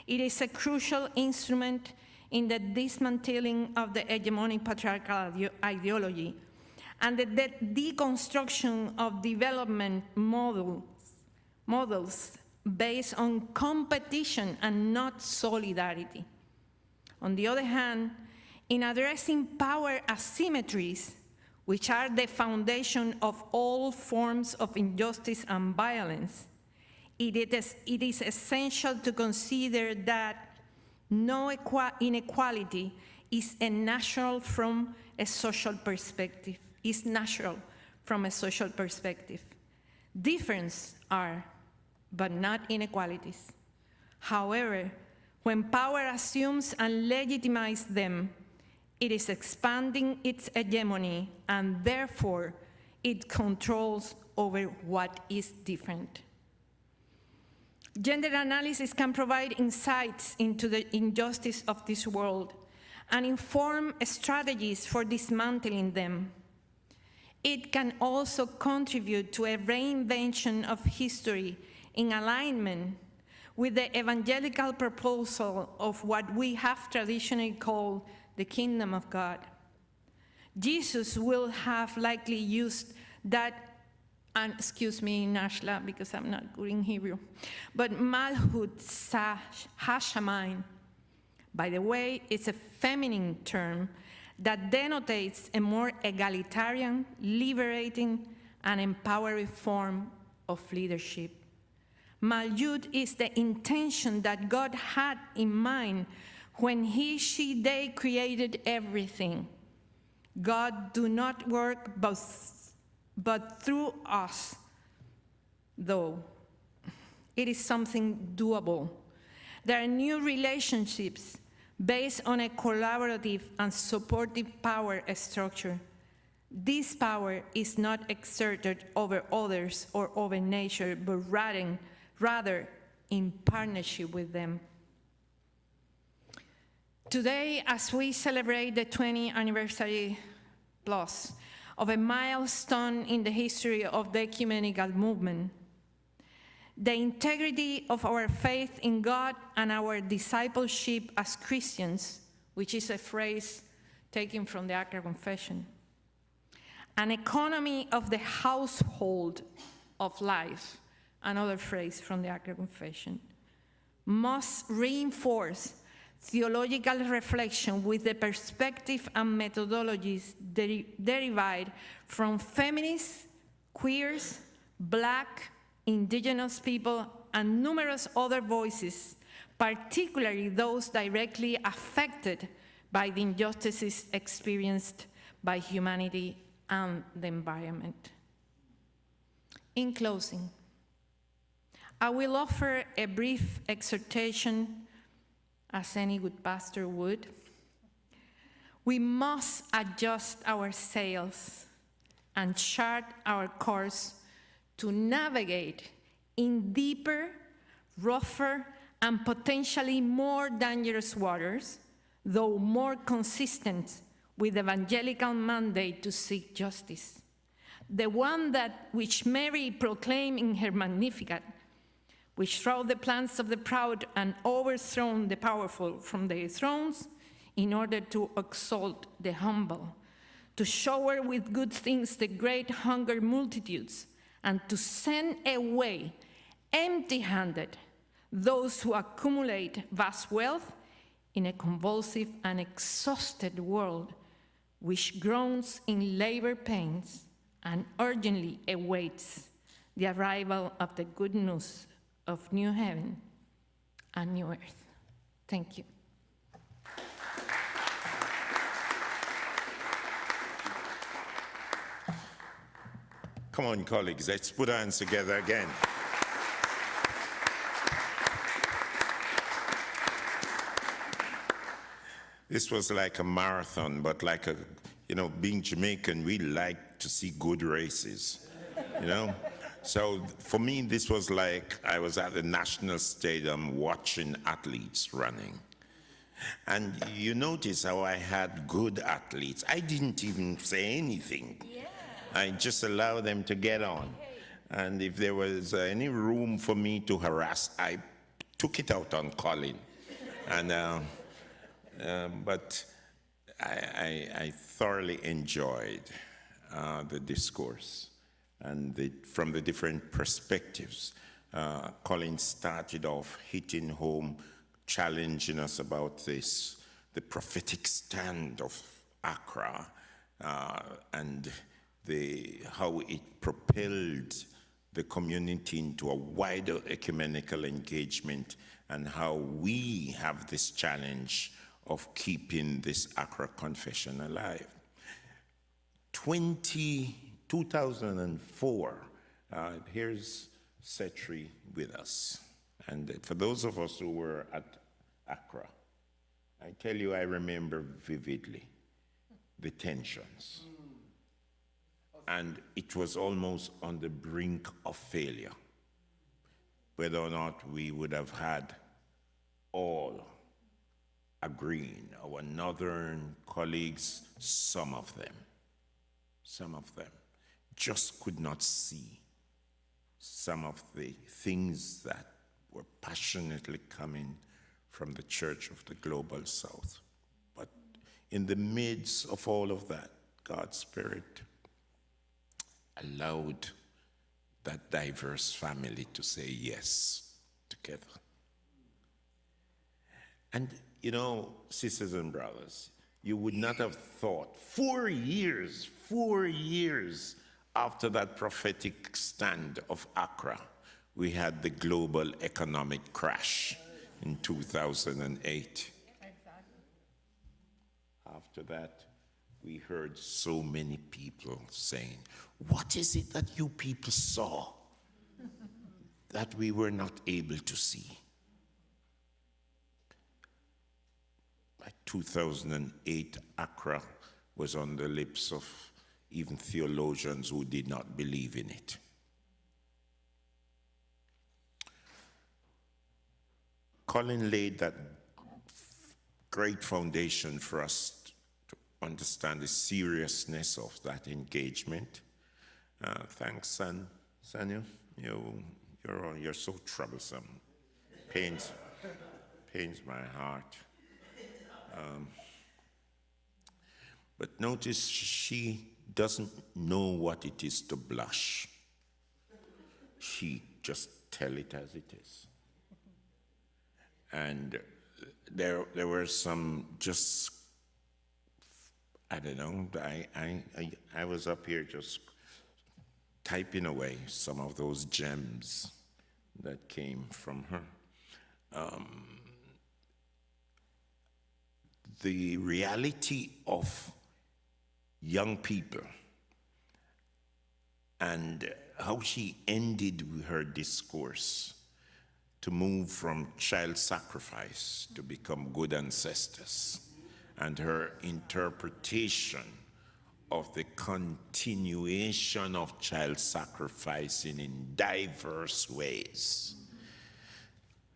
it is a crucial instrument in the dismantling of the hegemonic patriarchal ideology and the deconstruction of development models based on competition and not solidarity. On the other hand, in addressing power asymmetries, which are the foundation of all forms of injustice and violence, it is essential to consider that no inequality is natural from a social perspective. Differences are, but not inequalities. However, when power assumes and legitimizes them, it is expanding its hegemony, and therefore it controls over what is different. Gender analysis can provide insights into the injustice of this world and inform strategies for dismantling them. It can also contribute to a reinvention of history in alignment with the evangelical proposal of what we have traditionally called the kingdom of God. Jesus will have likely used that, and excuse me, Nashla, because I'm not good in Hebrew, but Malhut Hashamayim, by the way, it's a feminine term that denotates a more egalitarian, liberating, and empowering form of leadership. Maljud is the intention that God had in mind when he, she, they created everything. God do not work but through us, though. It is something doable. There are new relationships based on a collaborative and supportive power structure. This power is not exerted over others or over nature, but rather in partnership with them. Today, as we celebrate the 20th anniversary plus of a milestone in the history of the ecumenical movement, the integrity of our faith in God and our discipleship as Christians, which is a phrase taken from the Accra Confession, an economy of the household of life, another phrase from the Accra Confession, must reinforce theological reflection with the perspective and methodologies derived from feminists, queers, Black, Indigenous people, and numerous other voices, particularly those directly affected by the injustices experienced by humanity and the environment. In closing, I will offer a brief exhortation, as any good pastor would. We must adjust our sails and chart our course to navigate in deeper, rougher, and potentially more dangerous waters, though more consistent with the evangelical mandate to seek justice. The one that which Mary proclaimed in her Magnificat, which throw the plans of the proud and overthrown the powerful from their thrones in order to exalt the humble, to shower with good things the great hunger multitudes, and to send away empty-handed those who accumulate vast wealth in a convulsive and exhausted world which groans in labor pains and urgently awaits the arrival of the good news of new heaven and new earth. Thank you. Come on, colleagues, let's put our hands together again. This was like a marathon, but like a, being Jamaican, we like to see good races, So for me, this was like I was at the National Stadium watching athletes running. And you notice how I had good athletes. I didn't even say anything. Yeah. I just allowed them to get on. And if there was any room for me to harass, I took it out on Colin. And but I thoroughly enjoyed the discourse and from the different perspectives. Colin started off hitting home, challenging us about this, the prophetic stand of Accra, and how it propelled the community into a wider ecumenical engagement, and how we have this challenge of keeping this Accra confession alive. 2004, here's Setri with us. And for those of us who were at Accra, I tell you, I remember vividly the tensions. And it was almost on the brink of failure, whether or not we would have had all agreeing, our northern colleagues, some of them just could not see some of the things that were passionately coming from the Church of the Global South. But in the midst of all of that, God's Spirit allowed that diverse family to say yes together. And, you know, sisters and brothers, you would not have thought 4 years after that prophetic stand of Accra, we had the global economic crash in 2008. After that, we heard so many people saying, what is it that you people saw that we were not able to see? By 2008, Accra was on the lips of even theologians who did not believe in it. Colin laid that great foundation for us to understand the seriousness of that engagement. Thanks, son. Sonia, you're so troublesome. Pains my heart. But notice she doesn't know what it is to blush. She just tell it as it is. And there were some just, I don't know, I was up here just typing away some of those gems that came from her. The reality of young people and how she ended her discourse to move from child sacrifice to become good ancestors, and her interpretation of the continuation of child sacrificing in diverse ways,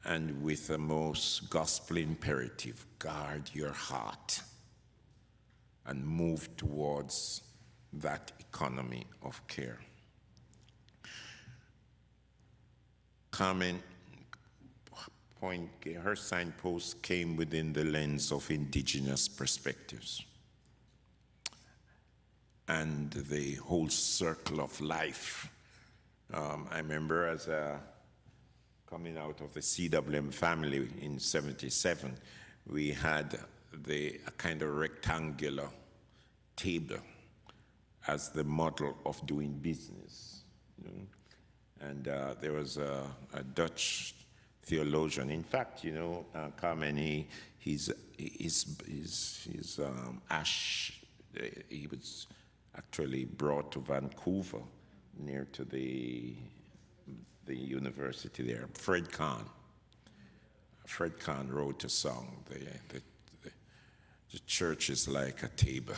and with the most gospel imperative, guard your heart and move towards that economy of care. Carmen point, her signpost came within the lens of indigenous perspectives and the whole circle of life. I remember as coming out of the CWM family in '77, we had a kind of rectangular table as the model of doing business. You know? And there was a Dutch theologian. In fact, you know, Carmen, he was actually brought to Vancouver, near to the university there. Fred Kahn wrote a song. The church is like a table,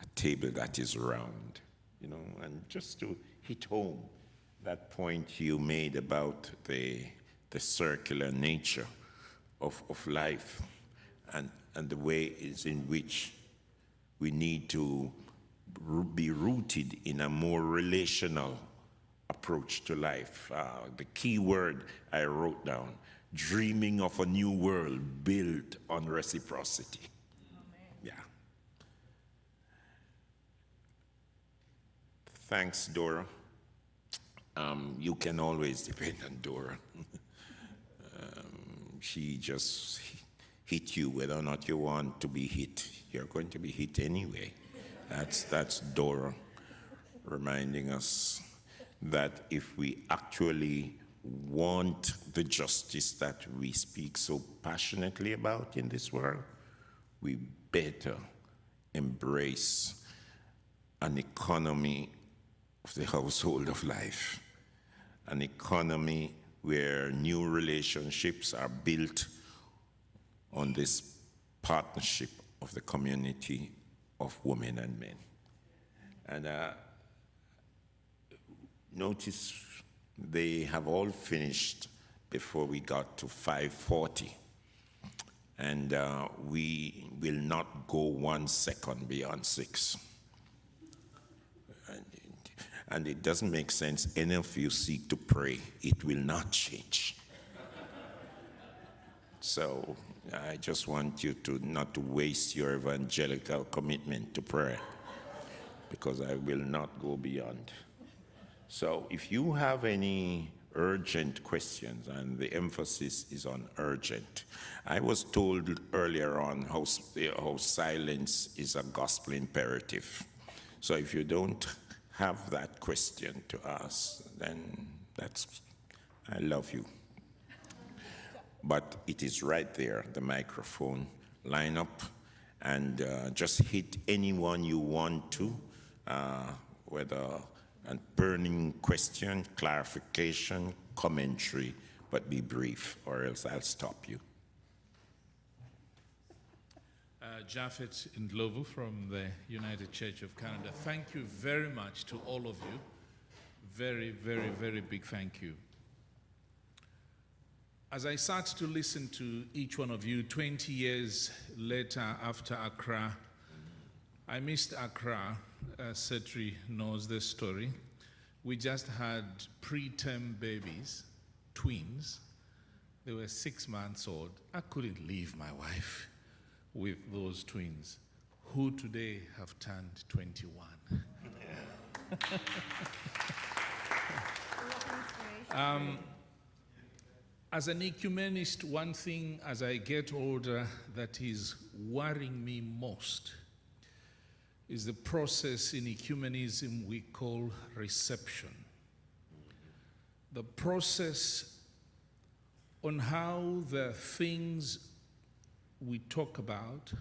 a table that is round, you know. And just to hit home that point you made about the circular nature of life, and the way is in which we need to be rooted in a more relational approach to life. The key word I wrote down, dreaming of a new world built on reciprocity. Amen. Yeah. Thanks, Dora. You can always depend on Dora. She just hit you whether or not you want to be hit. You're going to be hit anyway. That's Dora reminding us that if we actually want the justice that we speak so passionately about in this world, we better embrace an economy of the household of life, an economy where new relationships are built on this partnership of the community of women and men. And notice they have all finished before we got to 5:40. And we will not go 1 second beyond 6. And it doesn't make sense. Any of you seek to pray, it will not change. So, I just want you to not to waste your evangelical commitment to prayer, because I will not go beyond. So if you have any urgent questions, and the emphasis is on urgent. I was told earlier on how silence is a gospel imperative. So if you don't have that question to ask, then I love you. But it is right there, the microphone. Line up and just hit anyone you want to, whether a burning question, clarification, commentary, but be brief, or else I'll stop you. Japheth Ndlovu from the United Church of Canada. Thank you very much to all of you. Very, very, very big thank you. As I sat to listen to each one of you 20 years later after Accra, I missed Accra. Setri knows this story. We just had preterm babies, twins. They were 6 months old. I couldn't leave my wife with those twins, who today have turned 21. As an ecumenist, one thing as I get older that is worrying me most is the process in ecumenism we call reception. The process on how the things we talk about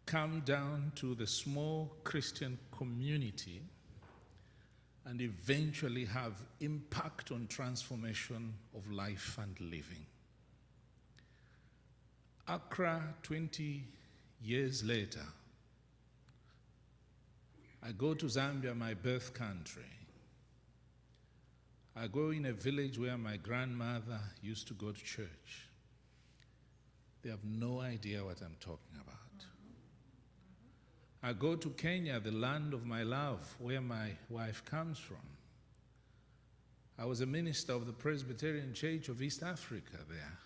come down to the small Christian community and eventually have impact on transformation of life and living. Accra, 20 years later, I go to Zambia, my birth country. I go in a village where my grandmother used to go to church. They have no idea what I'm talking about. I go to Kenya, the land of my love, where my wife comes from. I was a minister of the Presbyterian Church of East Africa there.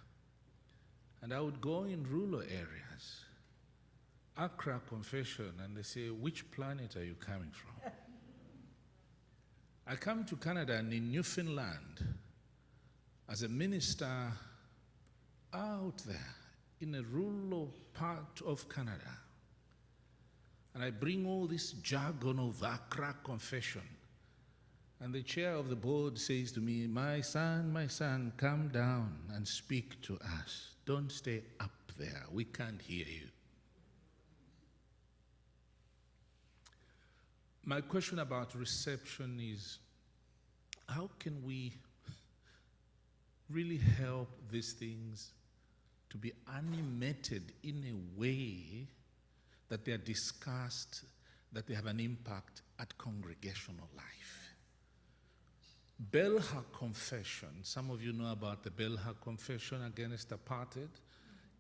And I would go in rural areas, Accra confession, and they say, which planet are you coming from? I come to Canada, and in Newfoundland, as a minister out there in a rural part of Canada, and I bring all this jargon of Accra confession. And the chair of the board says to me, my son, come down and speak to us. Don't stay up there. We can't hear you. My question about reception is, how can we really help these things to be animated in a way that they are discussed, that they have an impact at congregational life? Belha Confession, some of you know about the Belha Confession against apartheid.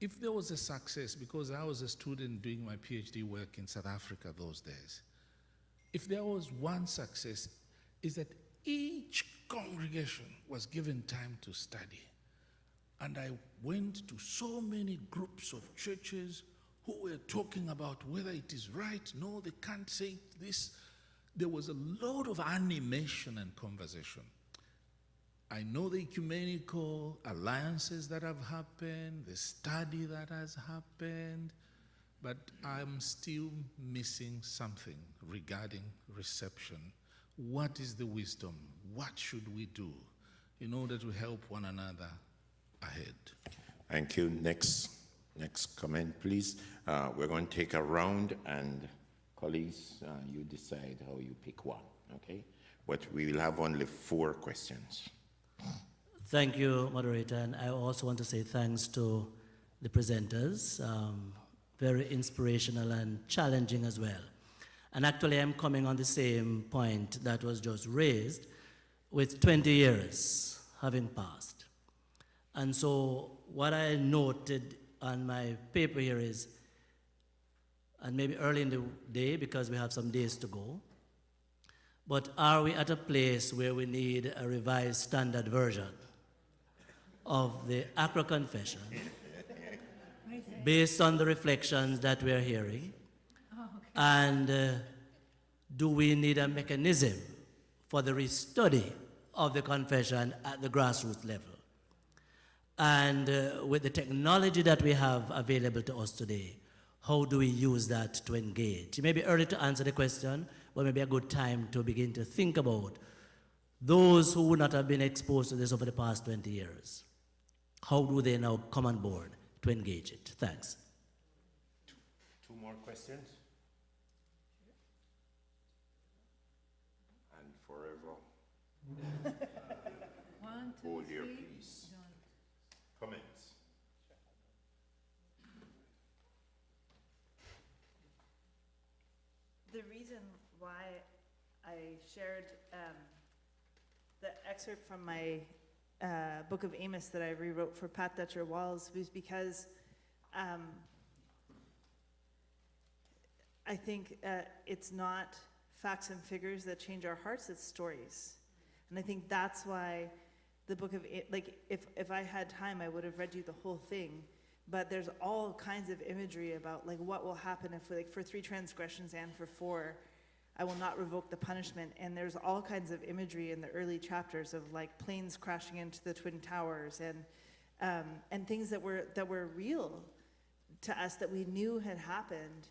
If there was a success, because I was a student doing my PhD work in South Africa those days, if there was one success, is that each congregation was given time to study. And I went to so many groups of churches who were talking about whether it is right, no, they can't say this. There was a lot of animation and conversation. I know the ecumenical alliances that have happened, the study that has happened, but I'm still missing something regarding reception. What is the wisdom? What should we do in order to help one another ahead? Thank you. Next comment, please. We're going to take a round, and colleagues, you decide how you pick one, okay? But we will have only 4 questions. Thank you, moderator, and I also want to say thanks to the presenters. Very inspirational and challenging as well. And actually, I'm coming on the same point that was just raised, with 20 years having passed. And so what I noted on my paper here is, and maybe early in the day because we have some days to go, but are we at a place where we need a revised standard version of the Accra Confession, based on the reflections that we are hearing, and do we need a mechanism for the restudy of the confession at the grassroots level? And with the technology that we have available to us today, how do we use that to engage? It may be early to answer the question, but maybe a good time to begin to think about those who would not have been exposed to this over the past 20 years. How do they now come on board to engage it? Thanks. Two more questions? And forever. One, two, Hold your three. peace. Comments? The reason why I shared the excerpt from my book of Amos that I rewrote for Pat Dutcher Walls was because I think it's not facts and figures that change our hearts, it's stories. And I think that's why the book of, like, if I had time, I would have read you the whole thing. But there's all kinds of imagery about, like, what will happen if, like, for 3 transgressions and for 4, I will not revoke the punishment. And there's all kinds of imagery in the early chapters of, like, planes crashing into the Twin Towers and things that were real to us that we knew had happened,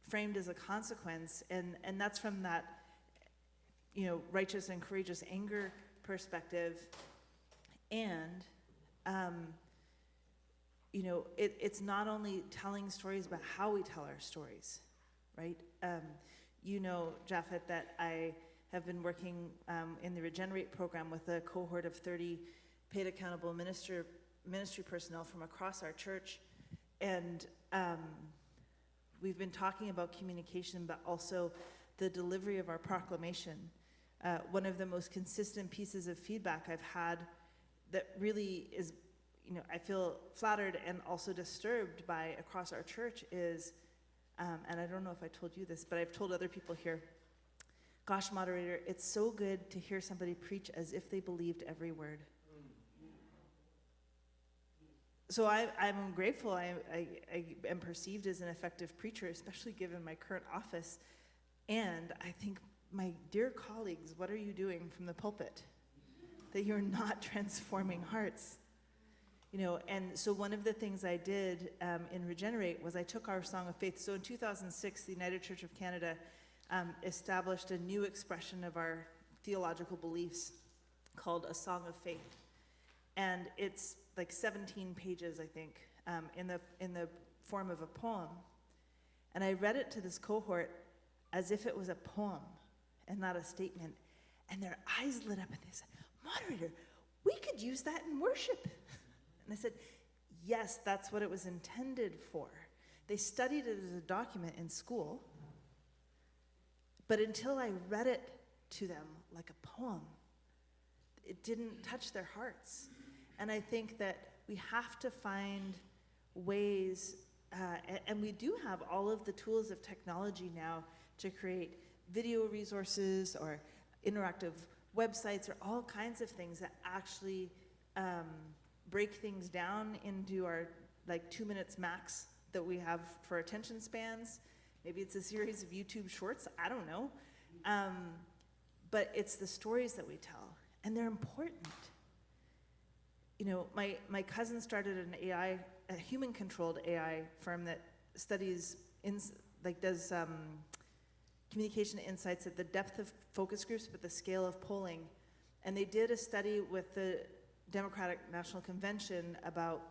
framed as a consequence. And that's from that, you know, righteous and courageous anger perspective. And you know, it's not only telling stories, but how we tell our stories, right? You know, Japhet, that I have been working in the Regenerate program with a cohort of 30 paid accountable ministry personnel from across our church. And we've been talking about communication, but also the delivery of our proclamation. One of the most consistent pieces of feedback I've had that really is, you know, I feel flattered and also disturbed by across our church is, and I don't know if I told you this, but I've told other people here, gosh, moderator, it's so good to hear somebody preach as if they believed every word. So I'm grateful. I am perceived as an effective preacher, especially given my current office. And I think, my dear colleagues, what are you doing from the pulpit? That you're not transforming hearts. You know, and so one of the things I did in Regenerate was I took our Song of Faith. So in 2006, the United Church of Canada established a new expression of our theological beliefs called a Song of Faith. And it's like 17 pages, I think, in the form of a poem. And I read it to this cohort as if it was a poem and not a statement. And their eyes lit up and they said, moderator, we could use that in worship. And I said, yes, that's what it was intended for. They studied it as a document in school, but until I read it to them like a poem, it didn't touch their hearts. And I think that we have to find ways, and we do have all of the tools of technology now to create video resources or interactive websites or all kinds of things that actually break things down into our, like, 2 minutes max that we have for attention spans. Maybe it's a series of YouTube shorts, I don't know. But it's the stories that we tell, and they're important. You know, my cousin started an AI, a human-controlled AI firm that studies, does communication insights at the depth of focus groups, but the scale of polling. And they did a study with the Democratic National Convention about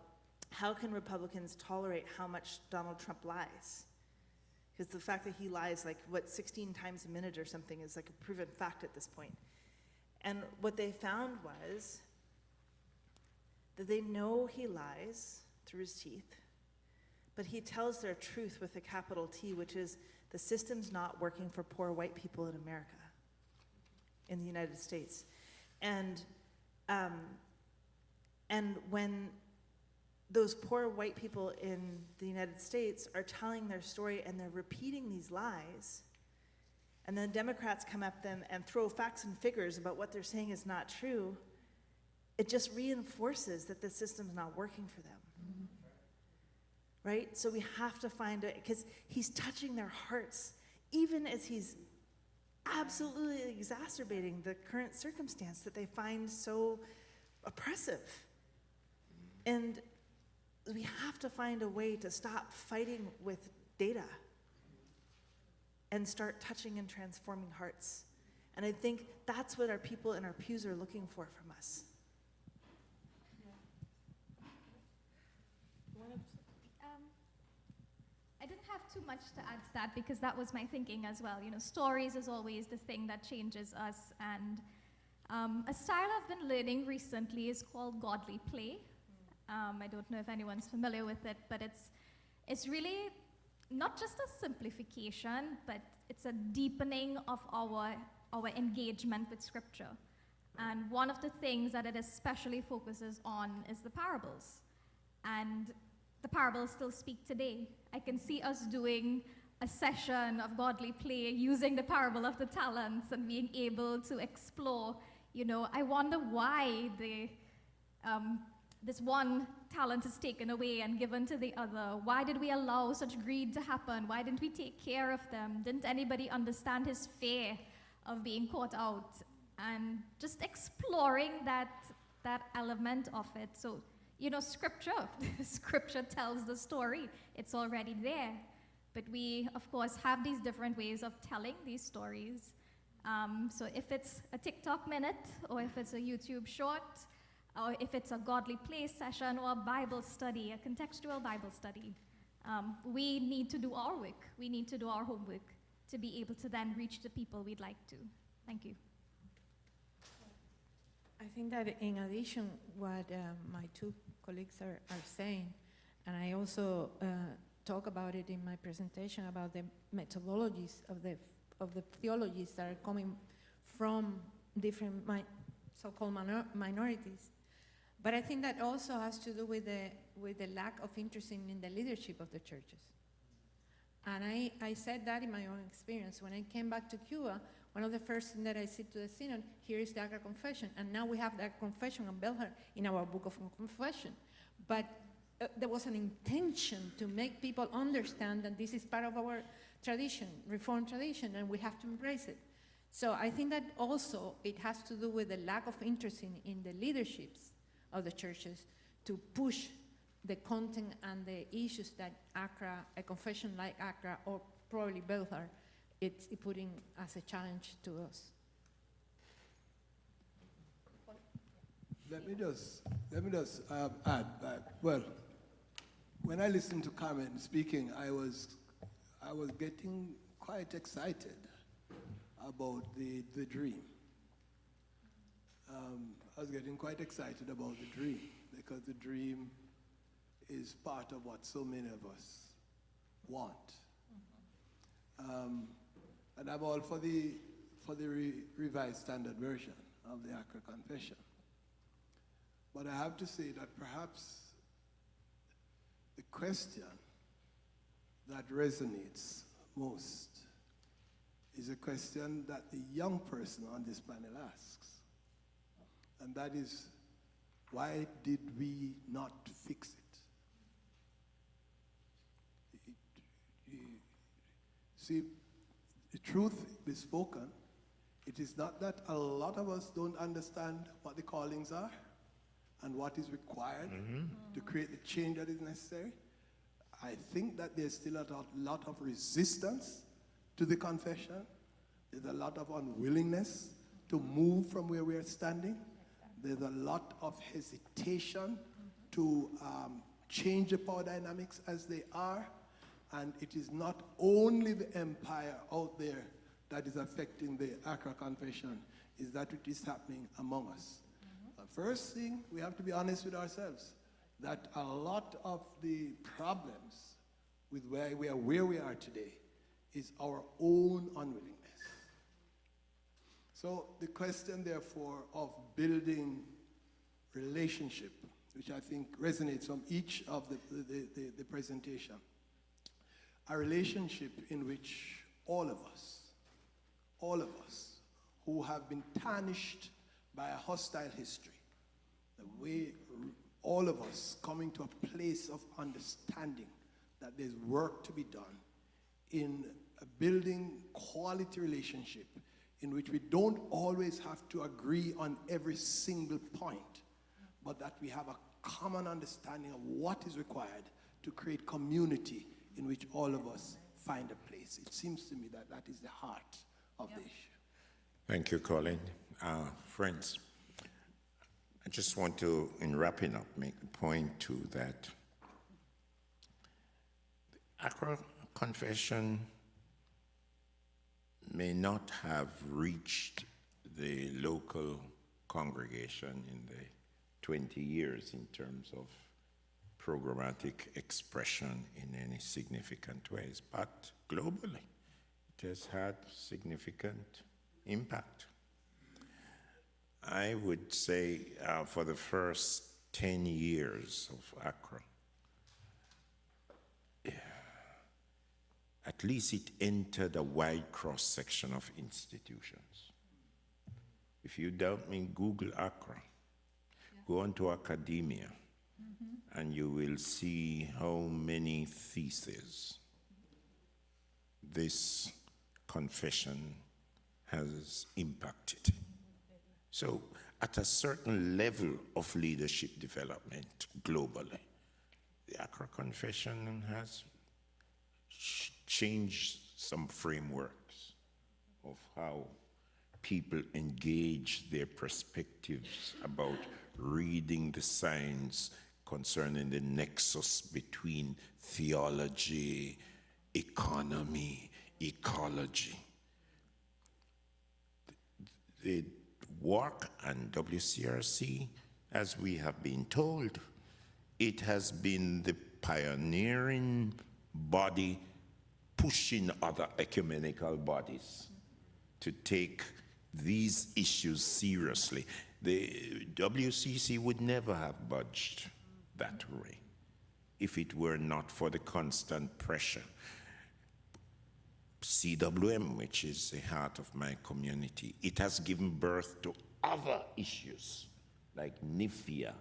how can Republicans tolerate how much Donald Trump lies? Because the fact that he lies, 16 times a minute or something is like a proven fact at this point. And what they found was that they know he lies through his teeth, but he tells their truth with a capital T, which is the system's not working for poor white people in America, in the United States. And when those poor white people in the United States are telling their story and they're repeating these lies, and then Democrats come at them and throw facts and figures about what they're saying is not true, it just reinforces that the system's not working for them. Right? So we have to find it, because he's touching their hearts, even as he's absolutely exacerbating the current circumstance that they find so oppressive. And we have to find a way to stop fighting with data and start touching and transforming hearts. And I think that's what our people in our pews are looking for from us. I didn't have too much to add to that because that was my thinking as well. You know, stories is always the thing that changes us. And a style I've been learning recently is called godly play. I don't know if anyone's familiar with it, but it's really not just a simplification, but it's a deepening of our engagement with Scripture. And one of the things that it especially focuses on is the parables. And the parables still speak today. I can see us doing a session of godly play using the parable of the talents and being able to explore, you know, I wonder why this one talent is taken away and given to the other. Why did we allow such greed to happen? Why didn't we take care of them? Didn't anybody understand his fear of being caught out? And just exploring that element of it. So, you know, Scripture tells the story. It's already there. But we, of course, have these different ways of telling these stories. So if it's a TikTok minute, or if it's a YouTube short, or if it's a godly play session, or a Bible study, a contextual Bible study, we need to do our work. We need to do our homework to be able to then reach the people we'd like to. Thank you. I think that in addition, what my two colleagues are saying, and I also talk about it in my presentation about the methodologies of the theologies that are coming from different so-called minorities. But I think that also has to do with the lack of interest in the leadership of the churches. And I said that in my own experience. When I came back to Cuba, one of the first things that I said to the synod, here is the Accra Confession. And now we have that confession on Belhar in our book of confession. But there was an intention to make people understand that this is part of our tradition, Reformed tradition, and we have to embrace it. So I think that also it has to do with the lack of interest in the leaderships of the churches to push the content and the issues that Accra, a confession like Accra, or probably Belhar, it's putting as a challenge to us. Let me just add that, well, when I listened to Carmen speaking, I was getting quite excited about the dream. I was getting quite excited about the dream because the dream is part of what so many of us want. And I'm all for the revised standard version of the Accra Confession. But I have to say that perhaps the question that resonates most is a question that the young person on this panel asks. And that is, why did we not fix it? See, the truth be spoken, it is not that a lot of us don't understand what the callings are and what is required to create the change that is necessary. I think that there's still a lot of resistance to the confession. There's a lot of unwillingness to move from where we are standing. There's a lot of hesitation to change the power dynamics as they are. And it is not only the empire out there that is affecting the Accra Confession, is that it is happening among us. First thing, we have to be honest with ourselves, that a lot of the problems with where we are today is our own unwillingness. So the question, therefore, of building relationship, which I think resonates from each of the presentation, a relationship in which all of us who have been tarnished by a hostile history, the way all of us coming to a place of understanding that there's work to be done in building quality relationship in which we don't always have to agree on every single point, but that we have a common understanding of what is required to create community in which all of us find a place. It seems to me that that is the heart of the issue. Thank you, Colin. Friends, I just want to, in wrapping up, make the point too that the Accra Confession may not have reached the local congregation in the 20 years in terms of programmatic expression in any significant ways, but globally it has had significant impact. I would say for the first 10 years of Accra, at least it entered a wide cross-section of institutions. If you doubt me, Google Accra. Go on to academia, and you will see how many theses this confession has impacted. So at a certain level of leadership development globally, the Accra Confession has changed some frameworks of how people engage their perspectives about reading the signs concerning the nexus between theology, economy, ecology. The work and WCRC, as we have been told, it has been the pioneering body pushing other ecumenical bodies to take these issues seriously. The WCC would never have budged that way if it were not for the constant pressure. CWM, which is the heart of my community, it has given birth to other issues like NIFIA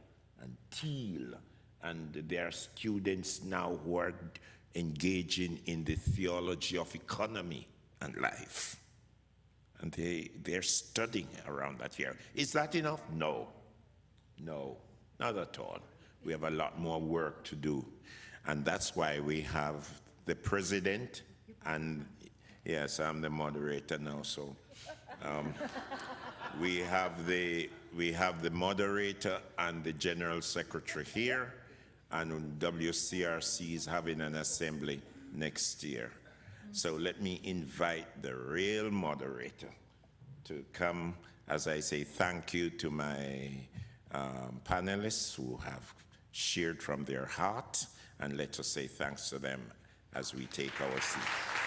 and TEAL, and there are students now who are engaging in the theology of economy and life. And they're studying around that here. Is that enough? No. No, not at all. We have a lot more work to do. And that's why we have the president and, yes, I'm the moderator now, so we have the moderator and the general secretary here, and WCRC is having an assembly next year. So let me invite the real moderator to come as I say thank you to my panelists who have shared from their heart, and let us say thanks to them as we take our seats.